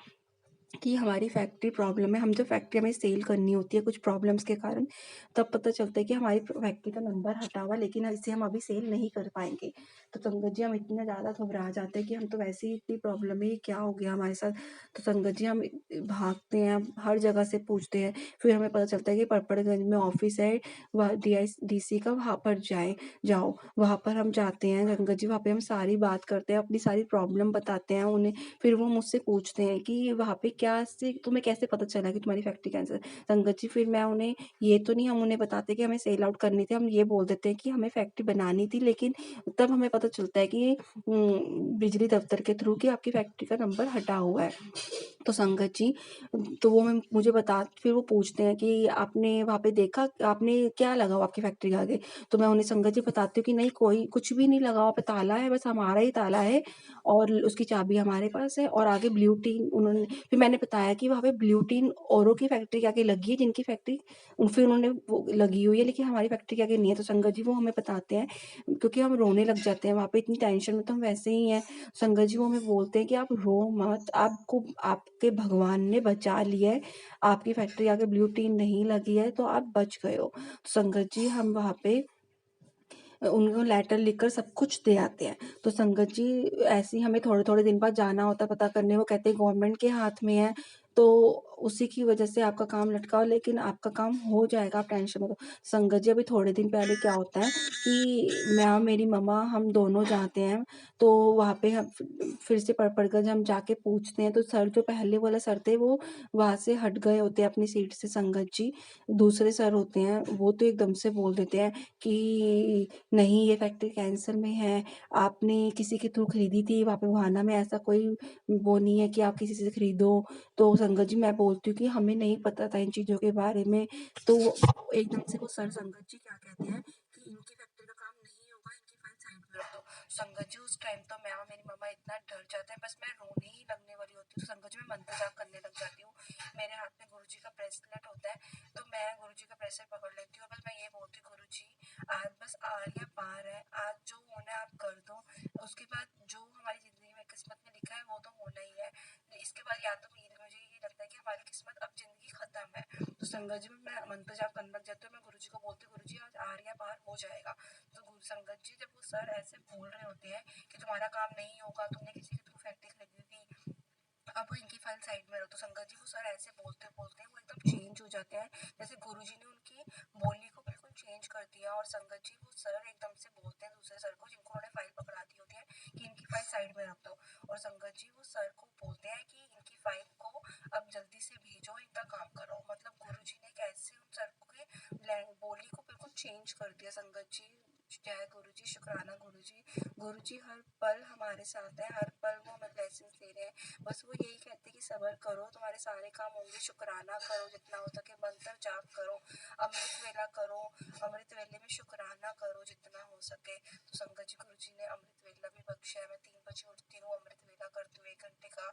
कि हमारी फैक्ट्री प्रॉब्लम है, हम जब फैक्ट्री हमें सेल करनी होती है कुछ प्रॉब्लम्स के कारण, तब पता चलता है कि हमारी फैक्ट्री का नंबर हटा हुआ, लेकिन इसे हम अभी सेल नहीं कर पाएंगे। तो संगत जी, हम इतना ज़्यादा घबरा जाते हैं कि हम तो वैसे ही इतनी प्रॉब्लम है, ये क्या हो गया हमारे साथ। तो संगत जी, हम भागते हैं, हर जगह से पूछते हैं, फिर हमें पता चलता है कि परपड़गंज में ऑफिस है, वह डीसी का, वहाँ पर जाओ। वहाँ पर हम जाते हैं संगत जी, वहाँ पे हम सारी बात करते हैं, अपनी सारी प्रॉब्लम बताते हैं उन्हें। फिर वो मुझसे पूछते हैं कि वहाँ पे क्या से तुम्हें कैसे पता चला कि तुम्हारी फैक्ट्री कैंसिल है? संगत जी, फिर मैं उन्हें ये तो नहीं हम उन्हें बताते कि हमें सेल आउट करनी थी, हम ये बोल देते हैं कि हमें फैक्ट्री बनानी थी, लेकिन तब हमें पता चलता है कि बिजली दफ्तर के थ्रू कि आपकी फैक्ट्री का नंबर हटा हुआ है। तो संगत जी, तो वो मुझे बता, फिर वो पूछते हैं कि आपने वहाँ पे देखा, आपने क्या लगा हुआ आपकी फैक्ट्री के आगे? तो मैं उन्हें संगत जी बताती हूँ कि नहीं, कोई कुछ भी नहीं लगा हुआ, पे ताला है, बस हमारा ही ताला है और उसकी चाबी हमारे पास है और आगे ब्लू टीन उन्होंने, फिर मैंने बताया कि वहाँ पे ब्लू टीन औरों की फैक्ट्री के आगे लगी है जिनकी फैक्ट्री फिर उन्होंने वो लगी हुई है, लेकिन हमारी फैक्ट्री के आगे नहीं है। तो संगत जी, वो हमें बताते हैं, क्योंकि हम रोने लग जाते हैं वहाँ पे, इतनी टेंशन में तो हम वैसे ही हैं। संगत जी, वो हमें बोलते हैं कि आप रो मत, आपको आपके भगवान ने बचा लिया है, आपकी फैक्ट्री आगे ब्लू टीन नहीं लगी है तो आप बच गए हो। तो संगत जी, हम वहाँ पे उनको लेटर लिखकर सब कुछ दे आते हैं। तो संगत जी, ऐसे ही हमें थोड़े-थोड़े दिन बाद जाना होता है पता करने, वो कहते हैं गवर्नमेंट के हाथ में है, तो उसी की वजह से आपका काम लटका हो, लेकिन आपका काम हो जाएगा, आप टेंशन मत लो। संगत जी, अभी थोड़े दिन पहले क्या होता है कि मैं और मेरी मम्मा हम दोनों जाते हैं, तो वहाँ पे हम फिर से परपड़गंज हम जाके पूछते हैं, तो सर जो पहले वाला सर थे वो वहाँ से हट गए होते हैं अपनी सीट से संगत जी। दूसरे सर होते हैं, वो तो एकदम से बोल देते हैं कि नहीं, ये फैक्ट्री कैंसर में है, आपने किसी के थ्रू खरीदी थी, वहाँ पे मुहाना में ऐसा कोई वो नहीं है कि आप किसी से खरीदो। तो संगत जी, मैं बोलती हूँ कि हमें नहीं पता था इन चीज़ों के बारे में। तो एकदम से वो सर संगत जी क्या कहते हैं कि इनकी फैक्ट्री का काम नहीं होगा, इनकी फाइल साइड में रख दो। संगत जी, उस टाइम तो मैं और मेरी मम्मा इतना डर जाते हैं, बस मैं रोने ही लगने वाली होती हूँ। तो संगत जी, मैं मंत्र जाप करने लग जाती हूँ, मेरे हाथ में गुरु जी का ब्रेसलेट होता है, तो मैं गुरु जी का ब्रेसलेट पकड़ लेती हूँ, बस मैं ये बोलती हूँ, गुरु जी आज बस आर या पार है, आज जो होना है आप कर दो, उसके बाद जो हमारी जिंदगी में किस्मत में लिखा है वो तो होना ही है, इसके बाद या तो मुझे ये लगता है कि हमारी किस्मत अब जिंदगी खत्म है। तो संगत जी, मैं मंत्र जाप करने लग जाती हूँ, मैं गुरु जी को बोलती हूँ, गुरु जी आज आर या पार हो जाएगा। तो गुरु संगत जी, जब वो सर ऐसे बोल रहे होते हैं कि तुम्हारा काम नहीं होगा, तुमने किसी के थ्रू फैक्ट्री खरीदी थी, अब इनकी फाइल साइड में रहो, तो संगत जी, वो सर ऐसे बोलते बोलते वो एकदम चेंज हो जाते हैं, जैसे गुरुजी ने उनकी बोली को बिल्कुल चेंज कर दिया। और संगत जी, वो सर एकदम से बोलते हैं दूसरे सर को जिनको उन्होंने फाइल पकड़ा दी होती है कि इनकी फाइल साइड में रख दो, और संगत जी वो सर को बोलते हैं कि इनकी फाइल को अब जल्दी से भेजो, इनका काम करो। मतलब गुरुजी ने कैसे उन सर के बोली को बिल्कुल चेंज कर दिया। संगत जी, जय गुरुजी, शुक्राना गुरुजी। गुरुजी हर पल हमारे साथ है, हर पल वो हमें ब्लेसिंग्स दे रहे हैं। बस वो यही कहते हैं कि सब्र करो, तुम्हारे सारे काम होंगे, शुक्राना करो, जितना हो सके मंत्र जाप करो, अमृत वेला करो, अमृत वेले में शुक्राना करो जितना हो सके। तो संगत जी, गुरु जी ने अमृत वेला भी बख्शा है। मैं 3 बजे उठती हूँ, अमृत वेला करती हूँ 1 घंटे का,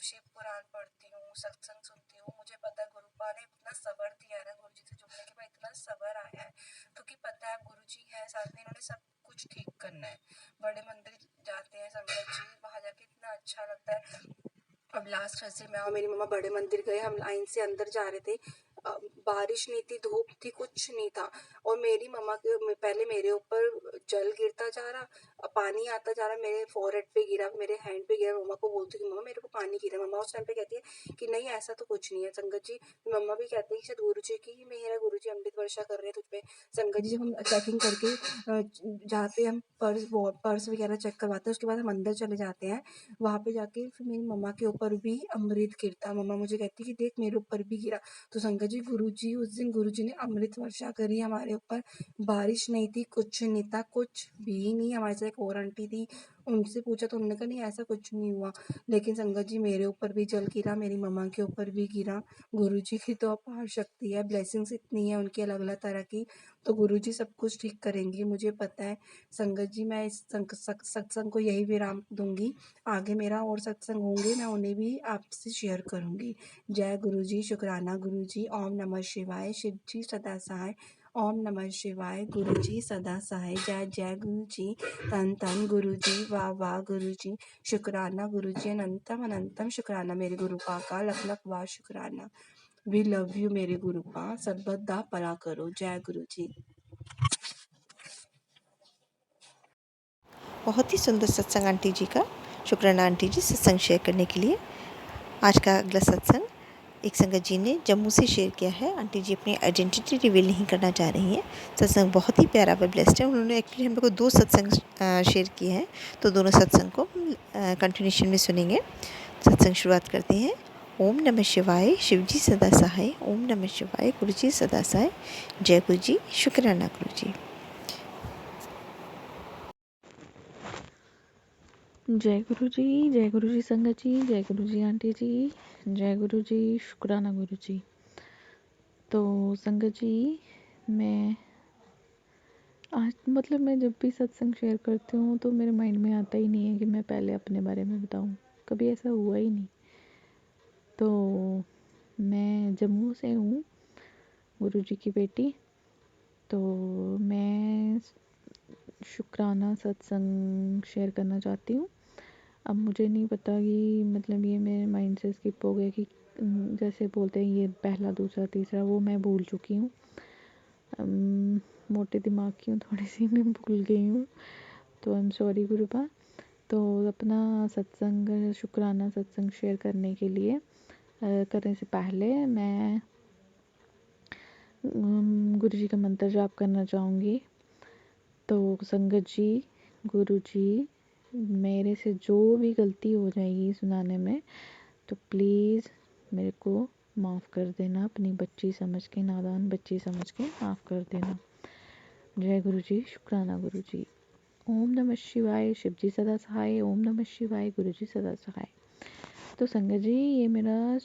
शिव पुराण पढ़ती हूँ, सत्संग सुनती हूँ। मुझे पता है गुरुपा ने इतना सब्र दिया है ना, गुरु जी से जुड़ने के बाद इतना सब्र आया है, क्योंकि पता है गुरु जी है साथ में, इन्होंने सब कुछ ठीक करना है। बड़े मंदिर जाते हैं संगत जी, वहाँ जाके इतना अच्छा लगता है। अब लास्ट ऐसे मैं और मेरी मम्मा बड़े मंदिर गए, हम लाइन से अंदर जा रहे थे, बारिश नहीं थी, धूप थी, कुछ नहीं था, और मेरी मम्मा के पहले मेरे ऊपर जल गिरता जा रहा, पानी आता जा रहा, मेरे फोरहेड पे गिरा, मेरे हैंड पे गिरा। मम्मा को बोलती हूँ कि मम्मा मेरे को पानी गिरा। मम्मा उस टाइम पे कहती है कि नहीं ऐसा तो कुछ नहीं है। संगत जी, मम्मा भी कहती है कि शायद गुरु जी की मेरा गुरु जी अमृत वर्षा कर रहे हैं तुझ पे। संगत जी, जब हम चेकिंग करके जाते हैं, हम पर्स वगैरह चेक करवाते हैं, उसके बाद हम अंदर चले जाते हैं। वहाँ पे जाके फिर मेरी मम्मा के ऊपर भी अमृत गिरता, मम्मा मुझे कहती कि देख मेरे ऊपर भी गिरा। तो संगत जी, गुरुजी उस दिन गुरुजी ने अमृत वर्षा करी हमारे ऊपर, बारिश नहीं थी, कुछ नहीं था, कुछ भी नहीं, हमारे साथ एक और आंटी थी, उनसे पूछा तो उन्होंने कहा नहीं ऐसा कुछ नहीं हुआ। लेकिन संगत जी मेरे ऊपर भी जल गिरा, मेरी मम्मा के ऊपर भी गिरा। गुरुजी की तो अपार शक्ति है, ब्लेसिंग्स इतनी है उनकी अलग-अलग तरह की, तो गुरुजी सब कुछ ठीक करेंगे मुझे पता है। संगत जी मैं इस सत्संग को यही विराम दूँगी, आगे मेरा और सत्संग होंगे, मैं उन्हें भी आपसे शेयर करूँगी। जय गुरुजी, शुक्राना गुरुजी, ओम नमः शिवाय, शिव जी सदा सहाय। ओम नमः शिवाय, गुरुजी सदा सहाय। जय जय गुरुजी, धन धन गुरुजी, वाह वाह गुरुजी, शुक्राना गुरुजी, अनंतम अनंतम शुक्राना मेरे गुरुपा का, लख लख वाह शुक्राना। वी लव यू मेरे गुरुपा, सद्बुद्धा भला करो। जय गुरुजी। बहुत ही सुंदर सत्संग आंटी जी का। शुक्राना आंटी जी सत्संग शेयर करने के लिए। आज का अगला सत्संग एक संगत जी ने जम्मू से शेयर किया है। आंटी जी अपनी आइडेंटिटी रिवील नहीं करना चाह रही हैं। सत्संग बहुत ही प्यारा व ब्लेस्ड है। उन्होंने एक्चुअली हम लोग को 2 सत्संग शेयर किए हैं, तो दोनों सत्संग को कंटिन्यूशन में सुनेंगे। सत्संग शुरुआत करते हैं। ओम नमः शिवाय, शिव जी सदा सहाय। ओम नमः शिवाय, गुरु जी सदा सहाय। जय गुरु जी, शुक्राना गुरु जी। जय गुरु जी संगत जी, जय गुरु जी आंटी जी, जय गुरु जी, शुक्राना गुरु जी। तो संगत जी, मैं आज मैं जब भी सत्संग शेयर करती हूँ तो मेरे माइंड में आता ही नहीं है कि मैं पहले अपने बारे में बताऊँ, कभी ऐसा हुआ ही नहीं। तो मैं जम्मू से हूँ, गुरु जी की बेटी। तो मैं शुक्राना सत्संग शेयर करना चाहती हूँ। अब मुझे नहीं पता कि ये मेरे माइंड से स्किप हो गया कि जैसे बोलते हैं ये पहला दूसरा तीसरा, वो मैं भूल चुकी हूँ। मोटे दिमाग की हूँ थोड़ी सी, मैं भूल गई हूँ, तो आई एम सॉरी गुरुपा। तो अपना सत्संग शुक्राना सत्संग शेयर करने के लिए करने से पहले मैं गुरु जी का मंत्र जाप करना चाहूँगी। तो संगत जी, गुरु जी, मेरे से जो भी गलती हो जाएगी सुनाने में तो प्लीज़ मेरे को माफ़ कर देना, अपनी बच्ची समझ के, नादान बच्ची समझ के माफ़ कर देना। जय गुरु जी, शुक्राना गुरु जी। ओम नमः शिवाय, शिव जी सदा सहाय। ओम नमः शिवाय, गुरु जी सदा सहाय। तो संगत जी, ये मेरा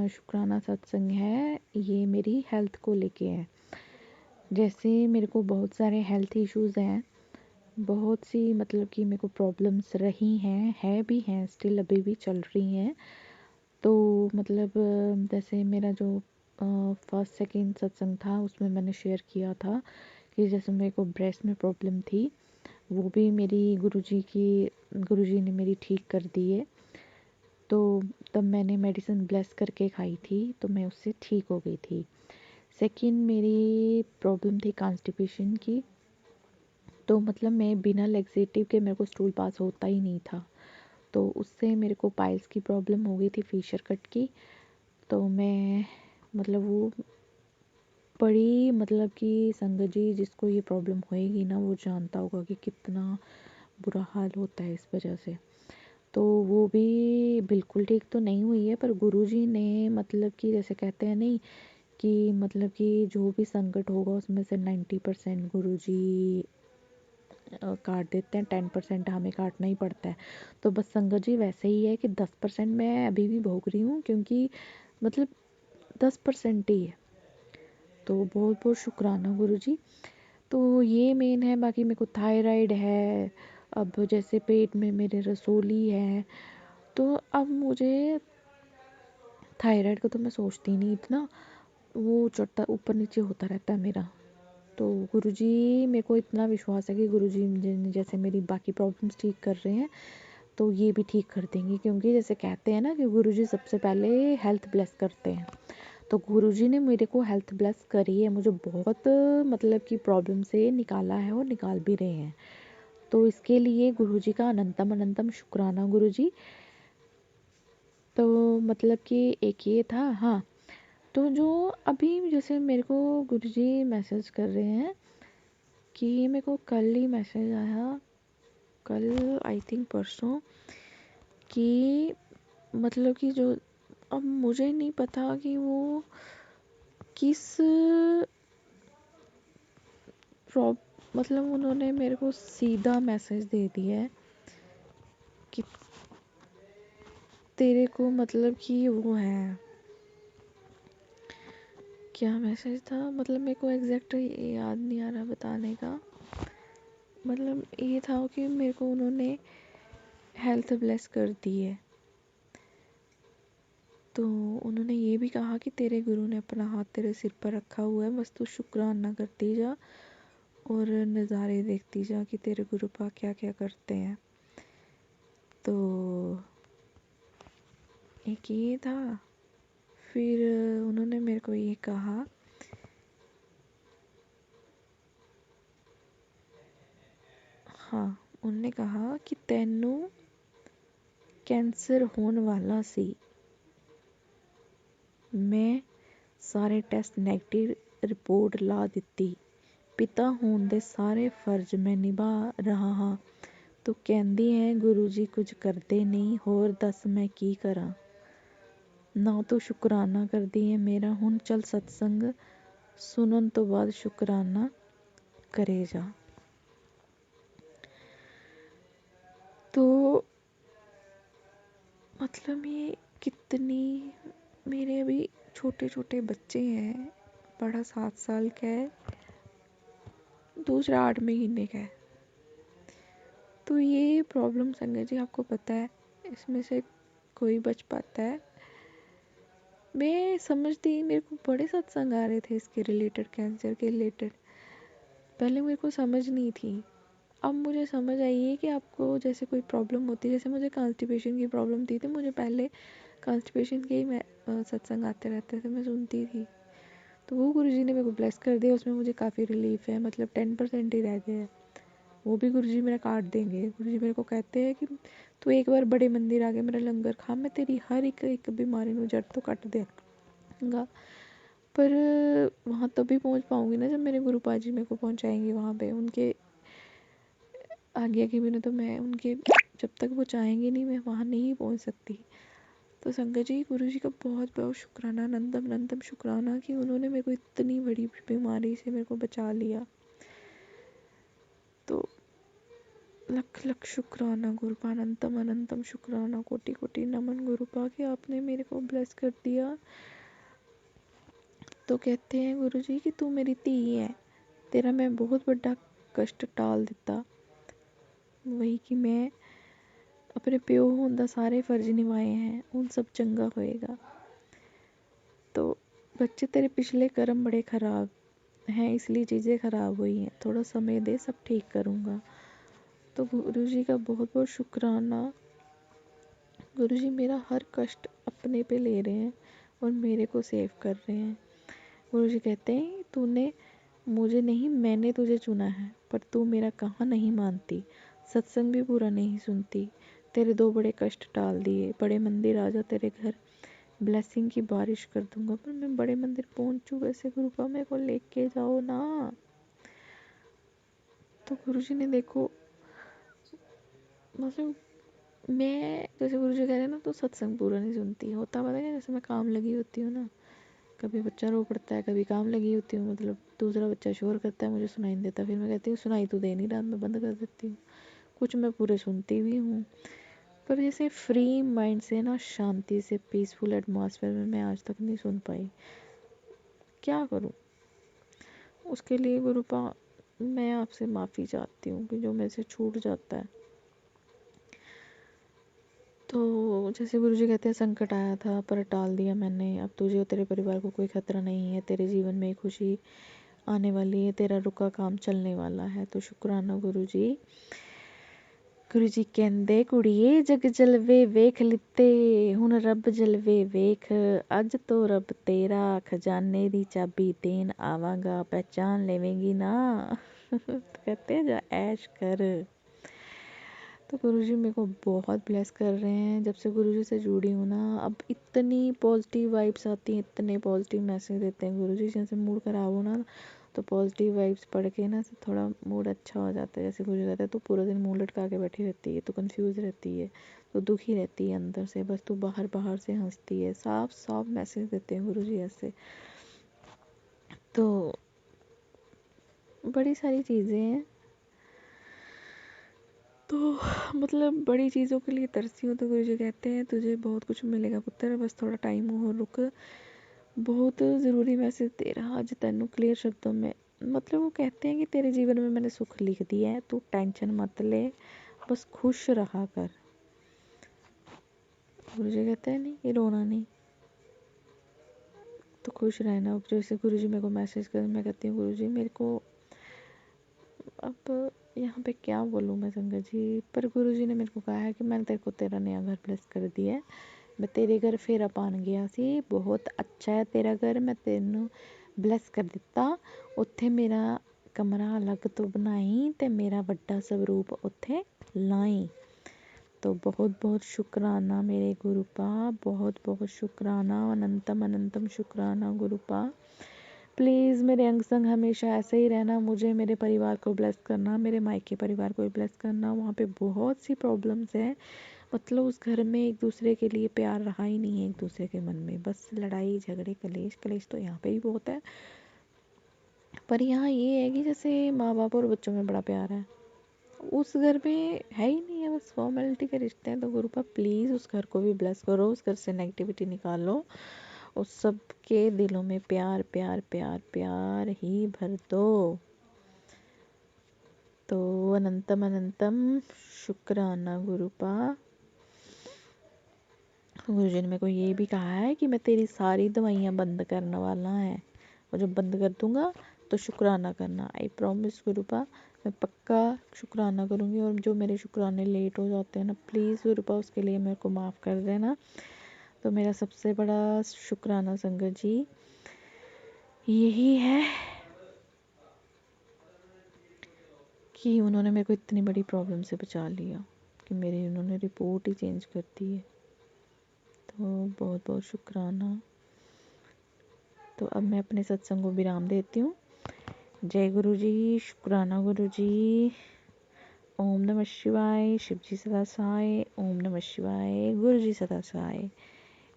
शुक्राना सत्संग है, ये मेरी हेल्थ को लेके है। जैसे मेरे को बहुत सारे हेल्थ इश्यूज़ हैं, बहुत सी कि मेरे को प्रॉब्लम्स रही हैं, है भी हैं, स्टिल अभी भी चल रही हैं। तो जैसे मेरा जो फर्स्ट सेकंड सत्संग था उसमें मैंने शेयर किया था कि जैसे मेरे को ब्रेस्ट में प्रॉब्लम थी, वो भी मेरी गुरुजी ने मेरी ठीक कर दी है। तो तब मैंने मेडिसिन ब्लेस करके खाई थी, तो मैं उससे ठीक हो गई थी। सेकंड मेरी प्रॉब्लम थी कॉन्स्टिपेशन की। तो मैं बिना लेक्सेटिव के मेरे को स्टूल पास होता ही नहीं था, तो उससे मेरे को पाइल्स की प्रॉब्लम हो गई थी, फिशर कट की। तो मैं वो बड़ी कि संगत जी, जिसको ये प्रॉब्लम होएगी ना वो जानता होगा कि कितना बुरा हाल होता है इस वजह से। तो वो भी बिल्कुल ठीक तो नहीं हुई है, पर गुरुजी ने कि जैसे कहते हैं नहीं कि कि जो भी संकट होगा उसमें से 90% गुरुजी काट देते हैं, 10% हमें काटना ही पड़ता है। तो बस संगत जी वैसे ही है कि 10% मैं अभी भी भोग रही हूँ, क्योंकि 10% ही है। तो बहुत बहुत शुक्राना गुरुजी। तो ये मेन है, बाकी मेरे को थायराइड है, अब जैसे पेट में मेरे रसोली है। तो अब मुझे थायराइड का तो मैं सोचती नहीं इतना, वो चढ़ता ऊपर नीचे होता रहता है मेरा। तो गुरुजी, मेरे को इतना विश्वास है कि गुरुजी जैसे मेरी बाकी प्रॉब्लम्स ठीक कर रहे हैं तो ये भी ठीक कर देंगे, क्योंकि जैसे कहते हैं ना कि गुरुजी सबसे पहले हेल्थ ब्लेस करते हैं। तो गुरुजी ने मेरे को हेल्थ ब्लेस करी है, मुझे बहुत कि प्रॉब्लम से निकाला है और निकाल भी रहे हैं। तो इसके लिए गुरुजी का अनंतम अनंतम शुक्राना गुरुजी। तो कि एक ये था। हाँ, तो जो अभी जैसे मेरे को गुरुजी मैसेज कर रहे हैं कि मेरे को कल ही मैसेज आया, कल आई थिंक परसों, कि कि जो अब मुझे नहीं पता कि वो किस मतलब उन्होंने मेरे को सीधा मैसेज दे दिया है कि तेरे को मतलब कि वो है, क्या मैसेज था, मतलब मेरे को एग्जैक्ट याद नहीं आ रहा बताने का। मतलब ये था कि मेरे को उन्होंने हेल्थ ब्लेस कर दी है। तो उन्होंने ये भी कहा कि तेरे गुरु ने अपना हाथ तेरे सिर पर रखा हुआ है, बस तू शुक्राना करती जा और नज़ारे देखती जा कि तेरे गुरु पा क्या क्या करते हैं। तो एक ये था। फिर उन्होंने मेरे को ये कहा, हाँ उन्होंने कहा कि तैनू कैंसर होने वाला सी, मैं ਸਾਰੇ ਟੈਸਟ ਨੈਗੇਟਿਵ ਰਿਪੋਰਟ ਲਾ ਦਿੱਤੀ। ਪਿਤਾ ਹੋਣ ਦੇ ਸਾਰੇ ਫਰਜ਼ ਮੈਂ ਨਿਭਾ ਰਹਾ ਹਾਂ। ਤੂੰ ਕਹਿੰਦੀ ਹੈ ਗੁਰੂ ਜੀ ਕੁਝ ਕਰਦੇ ਨਹੀਂ, ਹੋਰ ਦੱਸ ਮੈਂ ਕੀ ਕਰਾਂ। ਨਾ ਤੂੰ ਸ਼ੁਕਰਾਨਾ ਕਰਦੀ ਹੈ ਮੇਰਾ, ਹੁਣ ਚੱਲ ਸਤਸੰਗ ਸੁਣਨ ਤੋਂ ਬਾਅਦ ਸ਼ੁਕਰਾਨਾ करे जा। तो मतलब ये कितनी, मेरे अभी छोटे छोटे बच्चे हैं, बड़ा 7 साल का है, दूसरा 8 महीने का है। तो ये प्रॉब्लम संगत जी आपको पता है, इसमें से कोई बच पाता है। मैं समझती, मेरे को बड़े सत्संग आ रहे थे इसके रिलेटेड, कैंसर के रिलेटेड। पहले मेरे को समझ नहीं थी, अब मुझे समझ आई है कि आपको जैसे कोई प्रॉब्लम होती है, जैसे मुझे कॉन्स्टिपेशन की प्रॉब्लम थी, तो मुझे पहले कॉन्स्टिपेशन के ही सत्संग आते रहते थे, मैं सुनती थी। तो वो गुरुजी ने मेरे को ब्लेस कर दिया, उसमें मुझे काफ़ी रिलीफ है, मतलब 10% ही रह गया है, वो भी गुरुजी मेरा काट देंगे। गुरुजी मेरे को कहते हैं कि तू एक बार बड़े मंदिर आके मेरा लंगर खा, मैं तेरी हर एक बीमारी में जड़ तो कट देगा। पर वहाँ तभी पहुँच पाऊँगी ना जब मेरे गुरु पाजी मेरे को पहुँचाएंगे वहाँ पे, उनके आज्ञा के बिना तो मैं उनके, जब तक वो चाहेंगे नहीं मैं वहाँ नहीं पहुँच सकती। तो संगत जी गुरु जी का बहुत बहुत शुक्राना, अनंतम अनंतम शुक्राना कि उन्होंने मेरे को इतनी बड़ी बीमारी से मेरे को बचा लिया। तो लख लख शुक्राना गुरुपा, अनंतम अनंतम शुक्राना, कोटि कोटि नमन गुरुपा कि आपने मेरे को ब्लेस कर दिया। तो कहते हैं गुरु जी कि तू मेरी धी है, तेरा मैं बहुत बड़ा कष्ट टाल दिता, वही कि मैं अपने प्यो होने दा सारे फर्ज निभाए हैं, उन सब चंगा होएगा। तो बच्चे तेरे पिछले कर्म बड़े खराब हैं, इसलिए चीज़ें खराब हुई हैं, थोड़ा समय दे, सब ठीक करूँगा। तो गुरुजी का बहुत बहुत शुक्राना। गुरुजी मेरा हर कष्ट अपने पे ले रहे हैं और मेरे को सेव कर रहे हैं। गुरुजी कहते हैं तूने मुझे नहीं, मैंने तुझे चुना है, पर तू मेरा कहाँ नहीं मानती, सत्संग भी पूरा नहीं सुनती, तेरे 2 बड़े कष्ट टाल दिए, बड़े मंदिर आ जा, तेरे घर ब्लेसिंग की बारिश कर दूंगा। पर मैं बड़े मंदिर पहुंचूं कैसे गुरुपा, मेरे को लेके जाओ ना। तो गुरुजी ने देखो, मतलब मैं, जैसे गुरुजी कह रहे हैं ना, तो सत्संग पूरा नहीं सुनती, होता पता है, जैसे मैं काम लगी होती हूँ ना, कभी बच्चा रो पड़ता है, कभी काम लगी होती हूँ, मतलब दूसरा बच्चा शोर करता है, मुझे सुनाई नहीं देता, फिर मैं कहती हूँ सुनाई तो दे नहीं रहा, मैं बंद कर देती हूँ। कुछ मैं पूरे सुनती भी हूँ, पर जैसे फ्री माइंड से ना, शांति से, पीसफुल एटमॉस्फेयर में मैं आज तक नहीं सुन पाई। क्या करूँ उसके लिए गुरुपा, मैं आपसे माफ़ी चाहती हूँ कि जो मेरे से छूट जाता है। तो जैसे गुरुजी कहते हैं संकट आया था पर टाल दिया मैंने, अब तुझे और तेरे परिवार को कोई खतरा नहीं है, तेरे जीवन में खुशी आने वाली है, तेरा रुका काम चलने वाला है। तो शुक्राना गुरुजी। गुरुजी कहंदे कुड़िए जग जलवे वेख लिते, हुण रब जलवे वेख, अज तो रब तेरा खजाने दी चाबी देन आवांगा, पहचान लेवेंगी ना। तो कहते हैं जा ऐश कर। तो गुरुजी मेरे को बहुत ब्लेस कर रहे हैं, जब से गुरुजी से जुड़ी हूँ ना, अब इतनी पॉजिटिव वाइब्स आती हैं, इतने पॉजिटिव मैसेज देते हैं गुरुजी, जैसे मूड ख़राब हो ना, तो पॉजिटिव वाइब्स पढ़ के ना थोड़ा मूड अच्छा हो जाता है। जैसे गुरुजी कहते हैं तो पूरा दिन मुंह लटका के बैठी रहती है, तो कंफ्यूज रहती है, तो दुखी रहती है अंदर से, बस तू बाहर बाहर से हंसती है, साफ साफ मैसेज देते हैं गुरुजी ऐसे। तो बड़ी सारी चीज़ें हैं। तो मतलब बड़ी चीज़ों के लिए तरसी हूँ, तो गुरुजी कहते हैं तुझे बहुत कुछ मिलेगा पुत्र, बस थोड़ा टाइम और रुक। बहुत ज़रूरी मैसेज दे रहा आज तेनू क्लियर शब्दों में। मतलब वो कहते हैं कि तेरे जीवन में मैंने सुख लिख दिया है, तू टेंशन मत ले, बस खुश रहा कर। गुरुजी कहते हैं नहीं, ये रोना नहीं, तो खुश रहना। अब जैसे गुरुजी मेरे को मैसेज कर, मैं कहती हूँ गुरुजी मेरे को अब यहाँ पे क्या बोलूँ मैं संगत जी, पर गुरुजी ने मेरे को कहा है कि मैंने तेरे को तेरा नया घर ब्लेस कर दिया है, मैं तेरे घर फेरा पान गया सी, बहुत अच्छा है तेरा घर, मैं तेनू ब्लेस कर दिता। उत्थे मेरा कमरा अलग तो बनाई ते मेरा बड़ा स्वरूप उत्थे लाई। तो बहुत बहुत शुक्राना मेरे गुरुपा, बहुत बहुत शुक्राना, अनंतम अनंतम शुक्राना गुरुपा। प्लीज़ मेरे अंग संग हमेशा ऐसे ही रहना, मुझे मेरे परिवार को ब्लेस करना, मेरे मायके परिवार को भी ब्लेस करना। वहाँ पे बहुत सी प्रॉब्लम्स हैं, मतलब उस घर में एक दूसरे के लिए प्यार रहा ही नहीं है, एक दूसरे के मन में बस लड़ाई झगड़े कलेश। कलेश तो यहाँ पे भी बहुत है, पर यहाँ ये है कि जैसे माँ बाप और बच्चों में बड़ा प्यार है, उस घर में है ही नहीं है, बस फॉर्मेलिटी के रिश्ते हैं। तो गुरुपा प्लीज़ उस घर को भी ब्लेस करो, उस घर से नेगेटिविटी निकालो, उस सब के दिलों में प्यार प्यार प्यार प्यार ही भर दो। तो अनंतम अनंतम शुक्राना गुरुपा। गुरुजी ने मेरे को ये भी कहा है कि मैं तेरी सारी दवाइयाँ बंद करने वाला है, और जब बंद कर दूंगा तो शुक्राना करना। आई प्रॉमिस गुरुपा, मैं पक्का शुक्राना करूँगी, और जो मेरे शुक्राने लेट हो जाते हैं ना, प्लीज़ गुरुपा उसके लिए मेरे को माफ़ कर देना। तो मेरा सबसे बड़ा शुक्राना संगत जी यही है कि उन्होंने मेरे को इतनी बड़ी प्रॉब्लम से बचा लिया, कि मेरी उन्होंने रिपोर्ट ही चेंज कर दी है। तो बहुत बहुत शुक्राना। तो अब मैं अपने सत्संग को विराम देती हूँ। जय गुरु जी, शुक्राना गुरु जी। ओम नमः शिवाय, शिव जी सदा सहाय। ओम नमः शिवाय, गुरु जी सदा सहाय।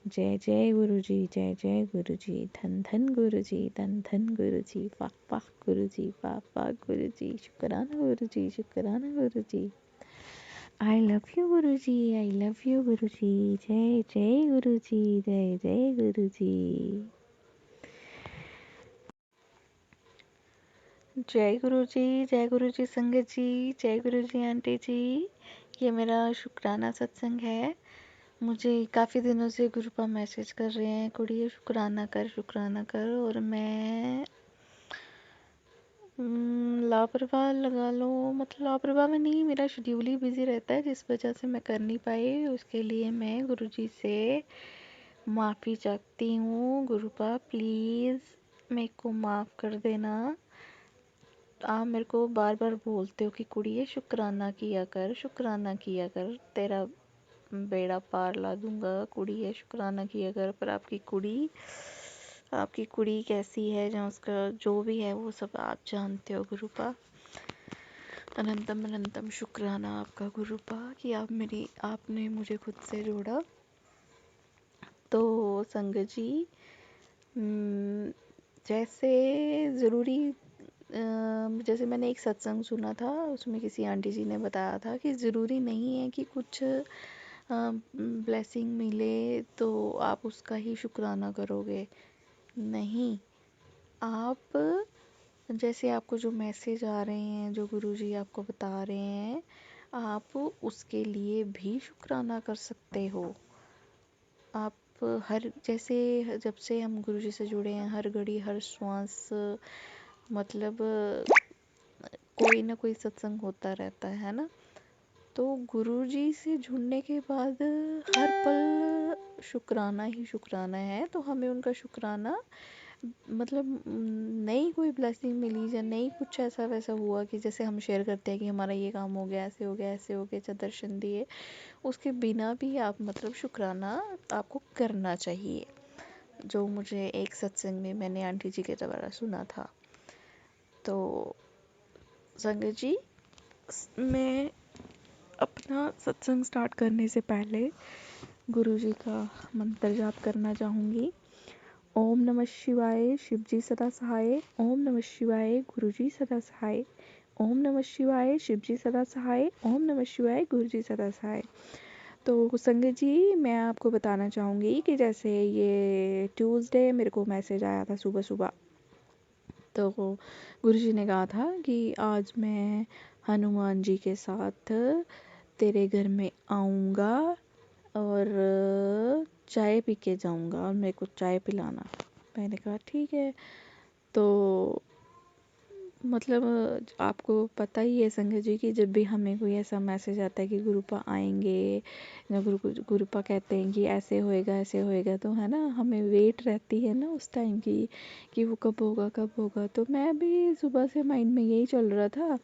जय जय गुरु जी, जय जय गुरु जी, धन धन गुरु जी, धन धन गुरु जी, वाह वाह गुरु जी, वाह वाह गुरु जी, शुक्राना गुरु जी, शुक्राना गुरु जी। आई love you Guru ji, I love you गुरु जी, जय जय गुरु जी, जय जय गुरु जी। जय गुरु जी, जय गुरु जी संगत जी, जय गुरु जी आंटी जी। ये मेरा शुक्राना सत्संग है। मुझे काफ़ी दिनों से गुरुपा मैसेज कर रहे हैं, कुड़िए शुक्राना कर, शुक्राना कर, और मैं लापरवाह लगा लो, मतलब लापरवाह में नहीं, मेरा शेड्यूल ही बिजी रहता है, जिस वजह से मैं कर नहीं पाई। उसके लिए मैं गुरुजी से माफ़ी चाहती हूँ। गुरुपा प्लीज़ मेरे को माफ़ कर देना। आप मेरे को बार बार बोलते हो कि कुड़िए शुक्राना किया कर, शुक्राना किया कर, तेरा बेड़ा पार ला दूंगा, कुड़िए शुक्राना किया कर। पर आपकी कुड़ी कैसी है, जहाँ उसका जो भी है वो सब आप जानते हो गुरुपा। अनंतम अनंतम शुक्राना आपका गुरुपा कि आपने मुझे खुद से जोड़ा। तो संगत जी, जैसे ज़रूरी जैसे मैंने एक सत्संग सुना था, उसमें किसी आंटी जी ने बताया था कि ज़रूरी नहीं है कि कुछ ब्लेसिंग मिले तो आप उसका ही शुक्राना करोगे। नहीं, आप जैसे आपको जो मैसेज आ रहे हैं, जो गुरुजी आपको बता रहे हैं, आप उसके लिए भी शुक्राना कर सकते हो। आप जैसे जब से हम गुरुजी से जुड़े हैं, हर घड़ी हर श्वास मतलब कोई ना कोई सत्संग होता रहता है ना। तो गुरुजी से जुड़ने के बाद हर पल शुक्राना ही शुक्राना है। तो हमें उनका शुक्राना, मतलब नई कोई ब्लेसिंग मिली या नई कुछ ऐसा वैसा हुआ कि जैसे हम शेयर करते हैं कि हमारा ये काम हो गया, ऐसे हो गया, ऐसे हो गया, दर्शन दिए, उसके बिना भी आप मतलब शुक्राना आपको करना चाहिए। जो मुझे एक सत्संग में मैंने आंटी जी के द्वारा सुना था। तो संगत जी, मैं अपना सत्संग स्टार्ट करने से पहले गुरुजी का मंत्र जाप करना चाहूँगी। ओम नमः शिवाय, शिवजी सदा सहाय। ओम नमः शिवाय, गुरुजी सदा सहाय। ओम नमः शिवाय, शिवजी सदा सहाय। ओम नमः शिवाय, गुरुजी सदा सहाय। तो संगत जी, मैं आपको बताना चाहूँगी कि जैसे ये ट्यूसडे मेरे को मैसेज आया था सुबह सुबह। तो गुरुजी ने कहा था कि आज मैं हनुमान जी के साथ तेरे घर में आऊँगा और चाय पी के जाऊँगा और मेरे को चाय पिलाना। मैंने कहा ठीक है। तो मतलब आपको पता ही है संगत जी कि जब भी हमें कोई ऐसा मैसेज आता है कि गुरुपा आएंगे या गुरुपा कहते हैं कि ऐसे होएगा तो है ना, हमें वेट रहती है ना उस टाइम की कि वो कब होगा कब होगा। तो मैं भी सुबह से माइंड में यही चल रहा था।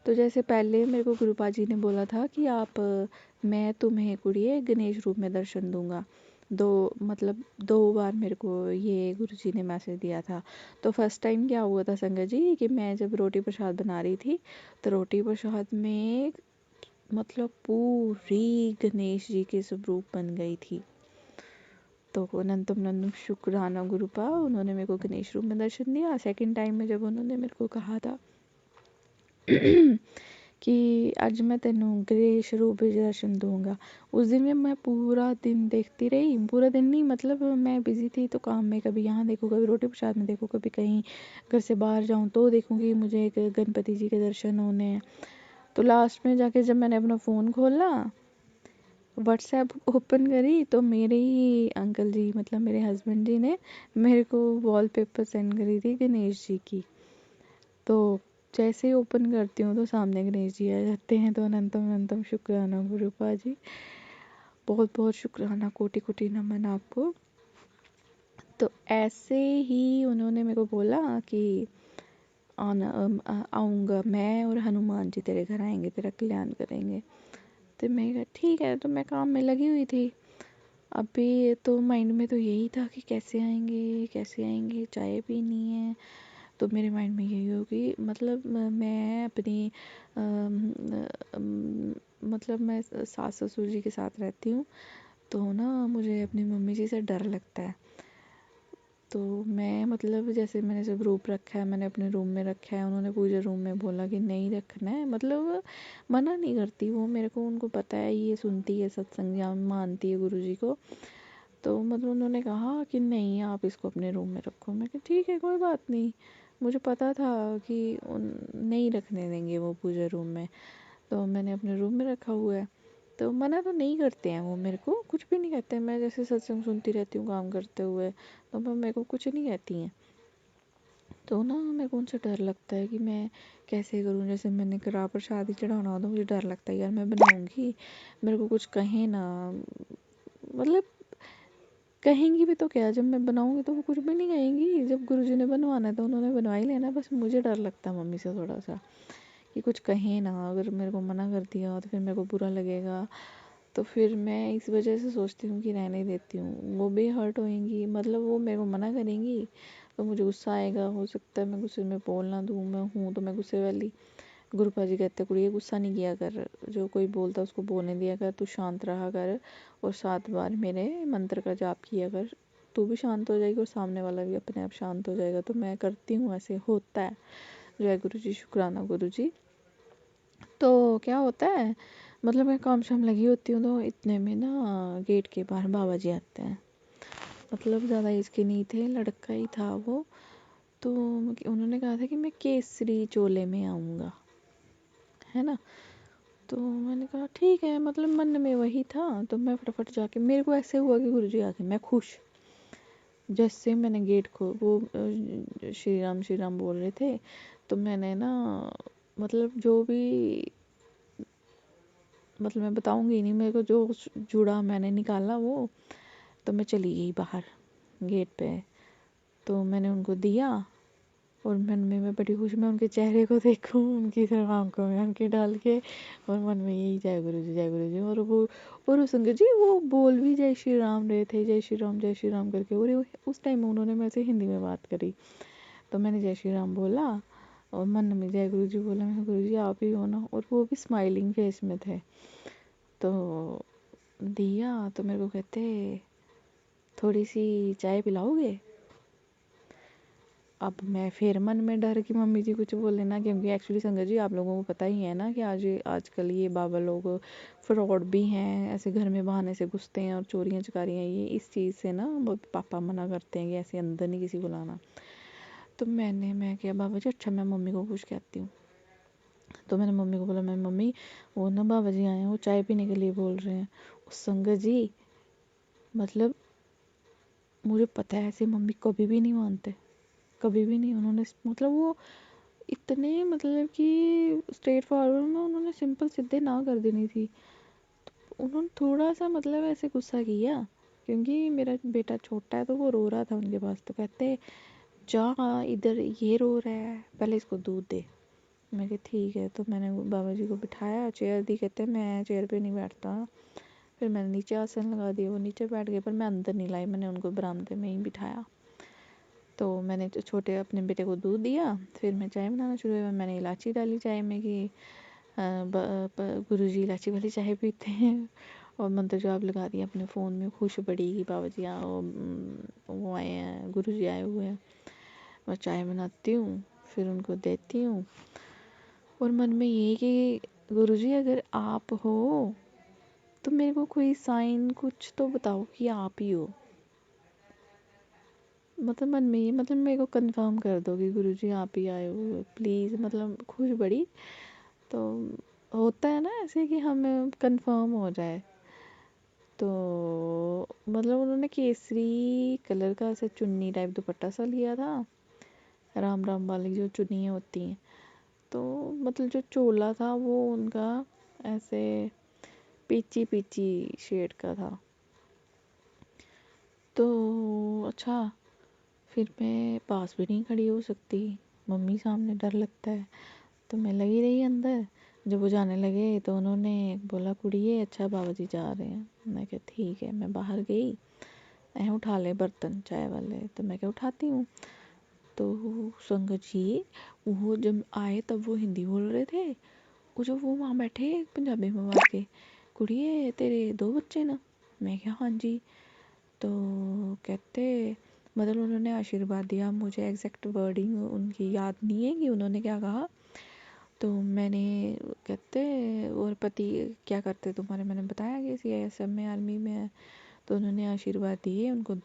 तो जैसे पहले मेरे को गुरुपा जी ने बोला था कि आप मैं तुम्हें कुड़िए गणेश रूप में दर्शन दूंगा। दो बार मेरे को ये गुरुजी ने मैसेज दिया था। तो फर्स्ट टाइम क्या हुआ था संगत जी कि मैं जब रोटी प्रसाद बना रही थी तो रोटी प्रसाद में मतलब पूरी गणेश जी के स्वरूप बन गई थी। तो अनंतम नंदम शुक्राना गुरुपा, उन्होंने मेरे को गणेश रूप में दर्शन दिया। सेकंड टाइम में जब उन्होंने मेरे को कहा था कि आज मैं तेनू गणेश रूप में दर्शन दूंगा, उस दिन में मैं पूरा दिन देखती रही। पूरा दिन नहीं, मतलब मैं बिजी थी तो काम में, कभी यहाँ देखूँ कभी रोटी प्रसाद में देखूँ, कभी कहीं घर से बाहर जाऊँ तो देखूँगी मुझे एक गणपति जी के दर्शन होने हैं। तो लास्ट में जाके जब मैंने अपना फ़ोन खोला, व्हाट्सएप ओपन करी, तो मेरे ही अंकल जी मतलब मेरे हस्बैंड जी ने मेरे को वॉलपेपर सेंड करी थी गणेश जी की। तो जैसे ही ओपन करती हूँ तो सामने गणेश जी आ जाते हैं। तो अनंतम अनंतम शुक्राना गुरुपा जी, बहुत बहुत शुक्राना, कोटि कोटि नमन आपको। तो ऐसे ही उन्होंने मेरे को बोला कि आऊँगा मैं और हनुमान जी तेरे घर आएंगे, तेरा कल्याण करेंगे। तो मैं कहा ठीक है। तो मैं काम में लगी हुई थी अभी। तो माइंड में तो यही था कि कैसे आएंगे, चाय पीनी है। तो मेरे माइंड में यही होगी, मतलब मैं अपनी मतलब मैं सास ससुर जी के साथ रहती हूँ तो ना मुझे अपनी मम्मी जी से डर लगता है। तो मैं मतलब जैसे मैंने जब रूप रखा है, मैंने अपने रूम में रखा है, उन्होंने पूजा रूम में बोला कि नहीं रखना है, मतलब मना नहीं करती वो मेरे को, उनको पता है ये सुनती है सत्संग या मानती है गुरु जी को। तो मतलब उन्होंने कहा कि नहीं आप इसको अपने रूम में रखो। मैं कहा ठीक है कोई बात नहीं, मुझे पता था कि नहीं रखने देंगे वो पूजा रूम में। तो मैंने अपने रूम में रखा हुआ है। तो मना तो नहीं करते हैं वो मेरे को, कुछ भी नहीं कहते हैं। मैं जैसे सत्संग सुनती रहती हूँ काम करते हुए, तो वो मेरे को कुछ नहीं कहती हैं। तो ना मेरे को उनसे डर लगता है कि मैं कैसे करूँ। जैसे मैंने करा प्रसाद ही चढ़ाना हो तो मुझे डर लगता है यार मैं बनाऊँगी, मेरे को कुछ कहें ना, मतलब कहेंगी भी तो क्या, जब मैं बनाऊँगी तो वो कुछ भी नहीं कहेंगी। जब गुरुजी ने बनवाना है तो उन्होंने बनवा ही लेना। बस मुझे डर लगता है मम्मी से थोड़ा सा कि कुछ कहें ना, अगर मेरे को मना कर दिया तो फिर मेरे को बुरा लगेगा। तो फिर मैं इस वजह से सोचती हूँ कि रहने देती हूँ। वो भी हर्ट होएंगी, मतलब वो मेरे को मना करेंगी तो मुझे गुस्सा आएगा, हो सकता है मैं गुस्से में बोल ना दूँ। मैं हूँ तो मैं गुस्से वाली। गुरुपा जी कहते कुड़िए गुस्सा नहीं किया कर, जो कोई बोलता उसको बोलने दिया कर, तू शांत रहा कर और 7 बार मेरे मंत्र का जाप किया कर, तू भी शांत हो जाएगी और सामने वाला भी अपने आप शांत हो जाएगा। तो मैं करती हूँ, ऐसे होता है। जय गुरु जी, शुक्राना गुरु जी। तो क्या होता है, मतलब मैं काम शाम लगी होती हूँ तो इतने में ना गेट के बाहर बाबा जी आते हैं। मतलब ज़्यादा एज के नहीं थे, लड़का ही था वो। तो उन्होंने कहा था कि मैं केसरी चोले में आऊँगा, है ना। तो मैंने कहा ठीक है, मतलब मन में वही था। तो मैं फटाफट जाके, मेरे को ऐसे हुआ कि गुरुजी आके मैं खुश। जैसे मैंने गेट खो, वो श्री राम बोल रहे थे। तो मैंने ना मतलब जो भी, मतलब मैं बताऊंगी नहीं, मेरे को जो जुड़ा मैंने निकाला वो। तो मैं चली गई बाहर गेट पे। तो मैंने उनको दिया और मन में मैं बड़ी खुश, मैं उनके चेहरे को देखूं, उनकी सिर्फ आंखों में आंखें डाल के, और मन में यही जय गुरु जी जय गुरु जी। और वो संगत जी वो बोल भी जय श्री राम रहे थे, जय श्री राम करके। और उस टाइम उन्होंने मेरे से हिंदी में बात करी। तो मैंने जय श्री राम बोला और मन में जय गुरु जी बोला। मैं गुरु जी आप ही हो ना, और वो भी स्माइलिंग फेस में थे। तो दिया तो मेरे को कहते थोड़ी सी चाय पिलाओगे। अब मैं फिर मन में डर कि मम्मी जी कुछ बोले ना, क्योंकि एक्चुअली संगत जी आप लोगों को पता ही है ना कि आजकल ये बाबा लोग फ्रॉड भी हैं, ऐसे घर में बहाने से घुसते हैं और चोरियां चकारियां, ये इस चीज़ से ना पापा मना करते हैं कि ऐसे अंदर नहीं किसी को लाना। तो मैं क्या बाबा जी अच्छा मैं मम्मी को पूछ के आती हूँ। तो मैंने मम्मी को बोला, मैं मम्मी वो ना बाबा जी आए हैं, वो चाय पीने के लिए बोल रहे हैं। संगत जी मतलब मुझे पता है ऐसे मम्मी कभी भी नहीं मानते, कभी भी नहीं। उन्होंने मतलब वो इतने मतलब कि स्ट्रेट फॉरवर्ड में उन्होंने सिंपल सीधे ना कर देनी थी। तो उन्होंने थोड़ा सा मतलब ऐसे गुस्सा किया, क्योंकि मेरा बेटा छोटा है तो वो रो रहा था उनके पास। तो कहते जा इधर ये रो रहा है, पहले इसको दूध दे। मैं कहा ठीक है। तो मैंने बाबा जी को बिठाया, चेयर दी। कहते मैं चेयर पे नहीं बैठता। फिर मैंने नीचे आसन लगा दिया, वो नीचे बैठ गए, पर मैं अंदर नहीं लाई, मैंने उनको बरामदे में ही बिठाया। तो मैंने छोटे अपने बेटे को दूध दिया, फिर मैं चाय बनाना शुरू हुआ। मैंने इलायची डाली चाय में कि गुरुजी इलायची वाली चाय पीते हैं, और मंत्र जाप लगा दिया अपने फ़ोन में। खुश बड़ी कि बाबा जी आओ, वो आए हैं, गुरुजी आए हुए हैं। मैं चाय बनाती हूँ, फिर उनको देती हूँ, और मन में ये कि गुरुजी अगर आप हो तो मेरे को कोई साइन कुछ तो बताओ कि आप ही हो। मतलब मन में ये मतलब मेरे को कंफर्म कर दो कि गुरुजी आप ही आए हो प्लीज़। मतलब खुश बड़ी। तो होता है ना ऐसे कि हमें कंफर्म हो जाए। तो मतलब उन्होंने केसरी कलर का ऐसे चुन्नी टाइप दुपट्टा सा लिया था, राम राम वाली जो चुन्नियाँ होती हैं। तो मतलब जो चोला था वो उनका ऐसे पीची पीची शेड का था। तो अच्छा, फिर मैं पास भी नहीं खड़ी हो सकती, मम्मी सामने डर लगता है। तो मैं लगी रही अंदर। जब वो जाने लगे तो उन्होंने बोला कुड़िए अच्छा बाबा जी जा रहे हैं। मैं कहा ठीक है। मैं बाहर गई, उठा ले बर्तन चाय वाले। तो मैं क्या उठाती हूँ। तो संगत जी वो जब आए तब वो हिंदी बोल रहे थे। वो जो वो वहाँ बैठे पंजाबी में बात के, कुड़िए तेरे 2 बच्चे ना। मैं क्या हाँ जी। तो कहते मतलब उन्होंने आशीर्वाद दिया। मुझे एग्जैक्ट वर्डिंग उनकी याद नहीं है कि उन्होंने क्या कहा। तो मैंने कहते और पति क्या करते तुम्हारे, मैंने बताया कि सीआईएसएफ में आर्मी में है। तो उन्होंने आशीर्वाद दिए, उनको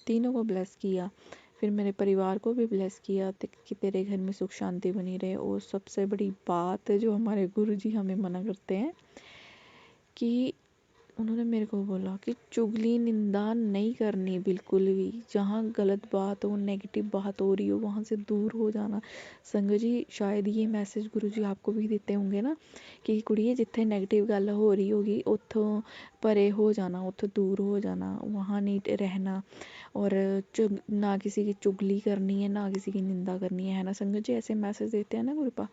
तीनों को ब्लेस किया। फिर मेरे परिवार को भी ब्लेस किया कि तेरे घर में सुख शांति बनी रहे। और सबसे बड़ी बात जो हमारे गुरुजी हमें मना करते हैं कि उन्होंने मेरे को बोला कि चुगली निंदा नहीं करनी बिल्कुल भी। जहाँ गलत बात हो, नेगेटिव बात हो रही हो, वहाँ से दूर हो जाना। संगत जी शायद ये मैसेज गुरुजी आपको भी देते होंगे ना कि कुड़िए जिथे नेगेटिव गल हो रही होगी उत्थों परे हो जाना, उत्थों दूर हो जाना, वहाँ नहीं रहना। और ना किसी की चुगली करनी है, ना किसी की निंदा करनी है ना संगत जी। ऐसे मैसेज देते हैं ना गुरुपा।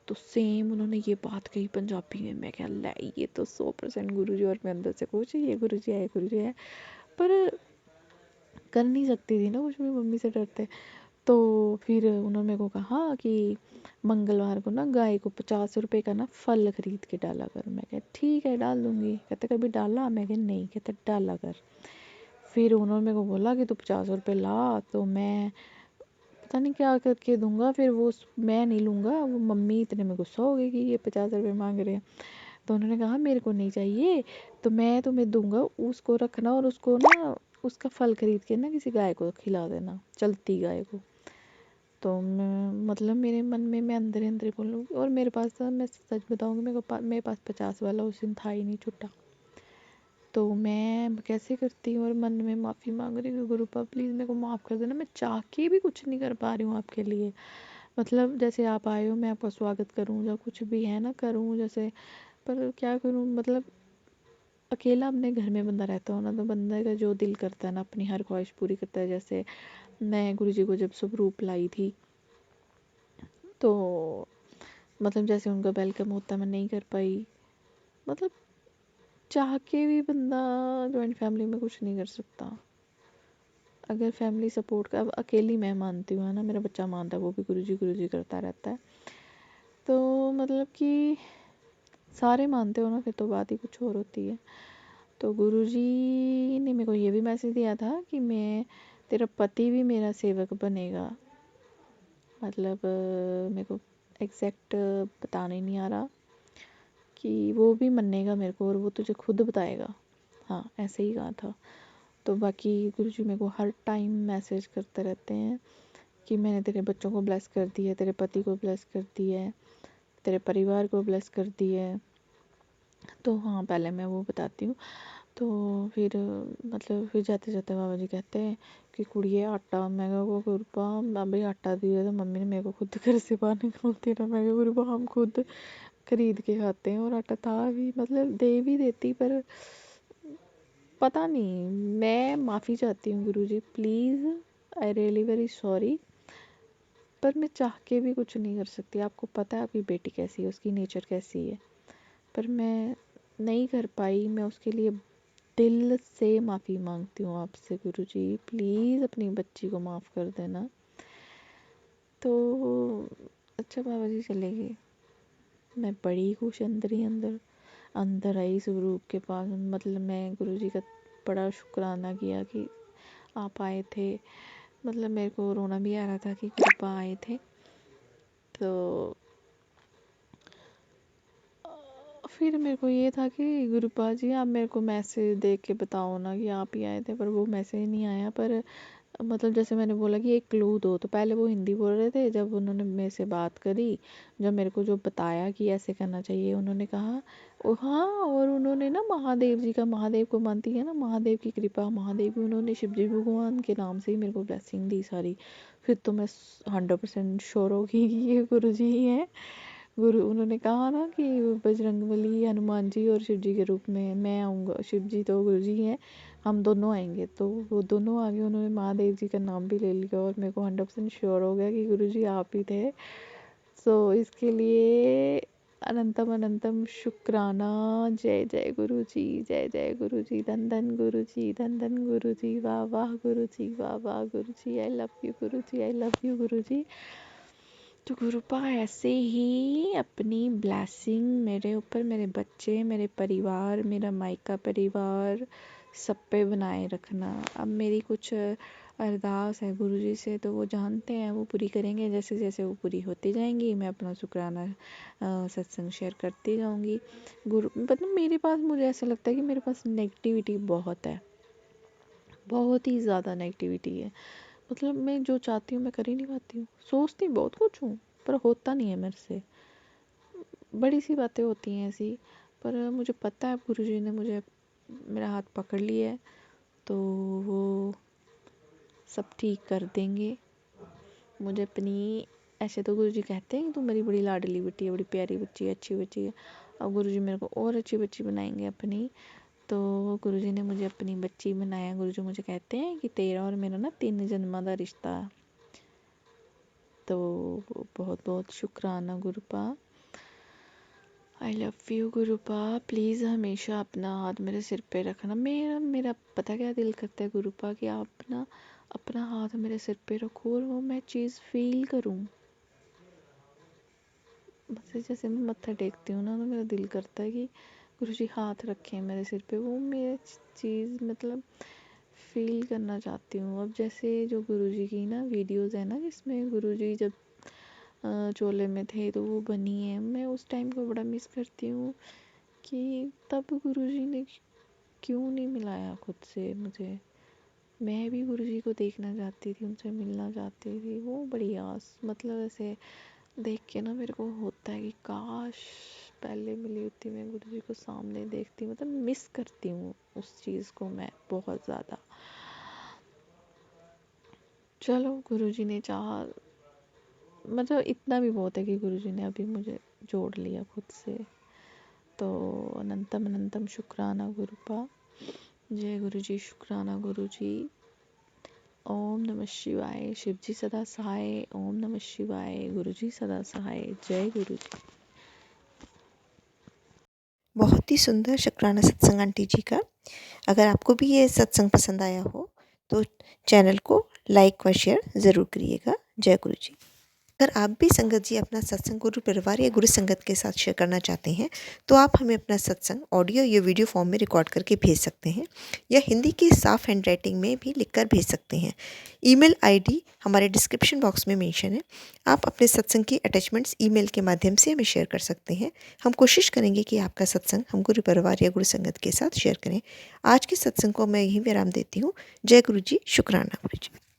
तो सेम उन्होंने ये बात कही पंजाबी में। मैं क्या लै ये तो 100% गुरुजी। और मैं अंदर से कुछ ये गुरुजी आए गुरुजी आए, पर कर नहीं सकती थी ना कुछ भी, मम्मी से डरते। तो फिर उन्होंने मेरे को कहा कि मंगलवार को ना गाय को 50 रुपए का ना फल खरीद के डाला कर। मैं क्या ठीक है डाल दूंगी। कहते कभी डाला। मैं क्या नहीं। कहते डाला कर। फिर उन्होंने मेरे को बोला कि तू 50 रुपए ला तो मैं पता नहीं क्या करके दूंगा। फिर वो मैं नहीं लूँगा, वो मम्मी इतने में गुस्सा हो गई कि ये 50 रुपए मांग रहे हैं। तो उन्होंने कहा मेरे को नहीं चाहिए तो मैं तुम्हें दूंगा, उसको रखना और उसको ना उसका फल खरीद के ना किसी गाय को खिला देना, चलती गाय को। तो मैं मतलब मेरे मन में मैं अंदर ही अंदर ही बोलूँगी। और मेरे पास था, मैं सच बताऊँगी, मेरे पास 50 वाला उस दिन था ही नहीं छुट्टा। तो मैं कैसे करती हूँ और मन में माफ़ी मांग रही हूँ गुरुपा प्लीज़ मेरे को माफ़ कर देना। मैं चाह के भी कुछ नहीं कर पा रही हूँ आपके लिए। मतलब जैसे आप आए हो मैं आपका स्वागत करूँ या कुछ भी है ना करूँ जैसे, पर क्या करूँ। मतलब अकेला अपने घर में बंदा रहता हो ना तो बंदे का जो दिल करता है ना अपनी हर ख्वाहिश पूरी करता है। जैसे मैं गुरुजी को जब स्वरूप लाई थी तो मतलब जैसे उनका वेलकम होता मैं नहीं कर पाई। मतलब चाह के भी बंदा जॉइंट फैमिली में कुछ नहीं कर सकता अगर फैमिली सपोर्ट का। अब अकेली मैं मानती हूँ है ना, मेरा बच्चा मानता है, वो भी गुरुजी करता रहता है। तो मतलब कि सारे मानते हो ना फिर तो बात ही कुछ और होती है। तो गुरुजी ने मेरे को ये भी मैसेज दिया था कि मैं तेरा पति भी मेरा सेवक बनेगा। मतलब मेरे को एग्जैक्ट बताने नहीं आ रहा कि वो भी मनेगा मेरे को और वो तुझे खुद बताएगा। हाँ, ऐसे ही कहा था। तो बाकी गुरुजी मेरे को हर टाइम मैसेज करते रहते हैं कि मैंने तेरे बच्चों को ब्लेस कर दिया है, तेरे पति को ब्लेस कर दिया है, तेरे परिवार को ब्लेस कर दिया है। तो हाँ, पहले मैं वो बताती हूँ। तो फिर मतलब फिर जाते जाते बाबा जी कहते हैं कि कुड़िए आटा, मैं कहा गुरुपा अभी आटा दिया तो मम्मी ने मेरे को खुद घर से बाहर निकालती ना। मैं कहा गुरुपा हम खुद खरीद के खाते हैं और आटा था भी, मतलब दे भी देती, पर पता नहीं। मैं माफ़ी चाहती हूँ Guruji, please, I really very sorry, पर मैं चाह के भी कुछ नहीं कर सकती। आपको पता है आपकी बेटी कैसी है, उसकी नेचर कैसी है, पर मैं नहीं कर पाई। मैं उसके लिए दिल से माफ़ी मांगती हूँ आपसे गुरुजी, प्लीज़ अपनी बच्ची को माफ़ कर देना। तो अच्छा बाबा जी चले गए। मैं बड़ी खुश अंदर ही अंदर अंदर आई स्वरूप के पास। मतलब मैं गुरुजी का बड़ा शुक्राना किया कि आप आए थे। मतलब मेरे को रोना भी आ रहा था कि कृपा आए थे। तो फिर मेरे को ये था कि गुरुपा जी आप मेरे को मैसेज देख के बताओ ना कि आप ही आए थे, पर वो मैसेज नहीं आया। पर मतलब जैसे मैंने बोला कि एक क्लू दो, तो पहले वो हिंदी बोल रहे थे। जब उन्होंने मेरे से बात करी, जब मेरे को जो बताया कि ऐसे करना चाहिए, उन्होंने कहा ओ हाँ, और उन्होंने ना महादेव जी का, महादेव को मानती है ना, महादेव की कृपा, महादेव की, उन्होंने शिव जी भगवान के नाम से ही मेरे को ब्लेसिंग दी सारी। फिर तो मैं 100% श्योर हो गई कि ये गुरु जी ही हैं। गुरु उन्होंने कहा ना कि बजरंगबली, हनुमान जी और शिव जी के रूप में मैं आऊँगा। शिव जी तो गुरु जी हैं, हम दोनों आएंगे। तो वो दोनों आगे, उन्होंने महादेव जी का नाम भी ले लिया और मेरे को 100% श्योर हो गया कि गुरु जी आप ही थे। सो इसके लिए अनंतम अनंतम शुक्राना। जय जय गुरु जी, जय जय गुरु जी, धन धन गुरु जी, धन धन गुरु जी, वाह वाह गुरु जी, वाह वाह गुरु जी, आई love you Guru ji, I love you गुरु जी। तो गुरुपा ऐसे ही अपनी ब्लेसिंग मेरे ऊपर, मेरे बच्चे, मेरे परिवार, मेरा मायका परिवार, सब पे बनाए रखना। अब मेरी कुछ अरदास है गुरुजी से, तो वो जानते हैं, वो पूरी करेंगे। जैसे जैसे वो पूरी होती जाएंगी मैं अपना शुक्राना सत्संग शेयर करती जाऊंगी। गुरु मतलब मेरे पास, मुझे ऐसा लगता है कि मेरे पास नेगेटिविटी बहुत है, बहुत ही ज़्यादा नेगेटिविटी है। मतलब मैं जो चाहती हूँ मैं कर ही नहीं पाती हूँ। सोचती बहुत कुछ हूँ पर होता नहीं है मेरे से। बड़ी सी बातें होती हैं ऐसी, पर मुझे पता है गुरुजी ने मुझे, मेरा हाथ पकड़ लिया है, तो वो सब ठीक कर देंगे। मुझे अपनी, ऐसे तो गुरुजी कहते हैं कि तू मेरी बड़ी लाडली बेटी है, बड़ी प्यारी बच्ची है, अच्छी बच्ची है। अब गुरुजी मेरे को और अच्छी बच्ची बनाएंगे अपनी। तो गुरुजी ने मुझे अपनी बच्ची बनाया। गुरुजी मुझे कहते हैं कि तेरा और मेरा ना 3 जन्मा का रिश्ता है। तो बहुत बहुत शुक्राना गुरुपा, आई लव यू गुरुपा। प्लीज़ हमेशा अपना हाथ मेरे सिर पे रखना। मेरा मेरा पता क्या दिल करता है गुरुपा कि आप ना अपना हाथ मेरे सिर पे रखो और वो मैं चीज़ फील करूं। बस जैसे मैं मत्था टेकती हूँ ना, तो मेरा दिल करता है कि गुरुजी हाथ रखें मेरे सिर पे, वो मेरे चीज़ मतलब फील करना चाहती हूँ। अब जैसे जो गुरुजी की ना वीडियोस है ना, जिसमें गुरुजी जब चोले में थे, तो वो बनी है। मैं उस टाइम को बड़ा मिस करती हूँ कि तब गुरुजी ने क्यों नहीं मिलाया खुद से मुझे। मैं भी गुरुजी को देखना चाहती थी, उनसे मिलना चाहती थी। वो बड़ी आस, मतलब ऐसे देख के ना मेरे को होता है कि काश पहले मिली होती, मैं गुरुजी को सामने देखती। मतलब मिस करती हूँ उस चीज़ को मैं बहुत ज़्यादा। चलो गुरुजी ने चाहा, मतलब इतना भी बहुत है कि गुरुजी ने अभी मुझे जोड़ लिया खुद से। तो अनंतम अनंतम शुक्राना गुरुपा। जय गुरुजी, शुक्राना गुरुजी। ओम नमः शिवाय। शिवजी सदा सहाय। ओम नमः शिवाय। गुरुजी सदा सहाय। जय गुरुजी। बहुत ही सुंदर शुक्राना सत्संग आंटी जी का। अगर आपको भी ये सत्संग पसंद आया हो तो चैनल को लाइक व शेयर ज़रूर करिएगा। जय गुरु जी। अगर आप भी संगत जी अपना सत्संग गुरु परिवार या गुरु संगत के साथ शेयर करना चाहते हैं तो आप हमें अपना सत्संग ऑडियो या वीडियो फॉर्म में रिकॉर्ड करके भेज सकते हैं या हिंदी की साफ हैंड राइटिंग में भी लिखकर भेज सकते हैं। ईमेल आईडी हमारे डिस्क्रिप्शन बॉक्स में मेंशन है। आप अपने सत्संग की अटैचमेंट्स ईमेल के माध्यम से हमें शेयर कर सकते हैं। हम कोशिश करेंगे कि आपका सत्संग हम गुरु परिवार या गुरु संगत के साथ शेयर करें। आज के सत्संग को मैं यहीं विराम देती हूँ। जय गुरु जी, शुक्राना गुरु जी।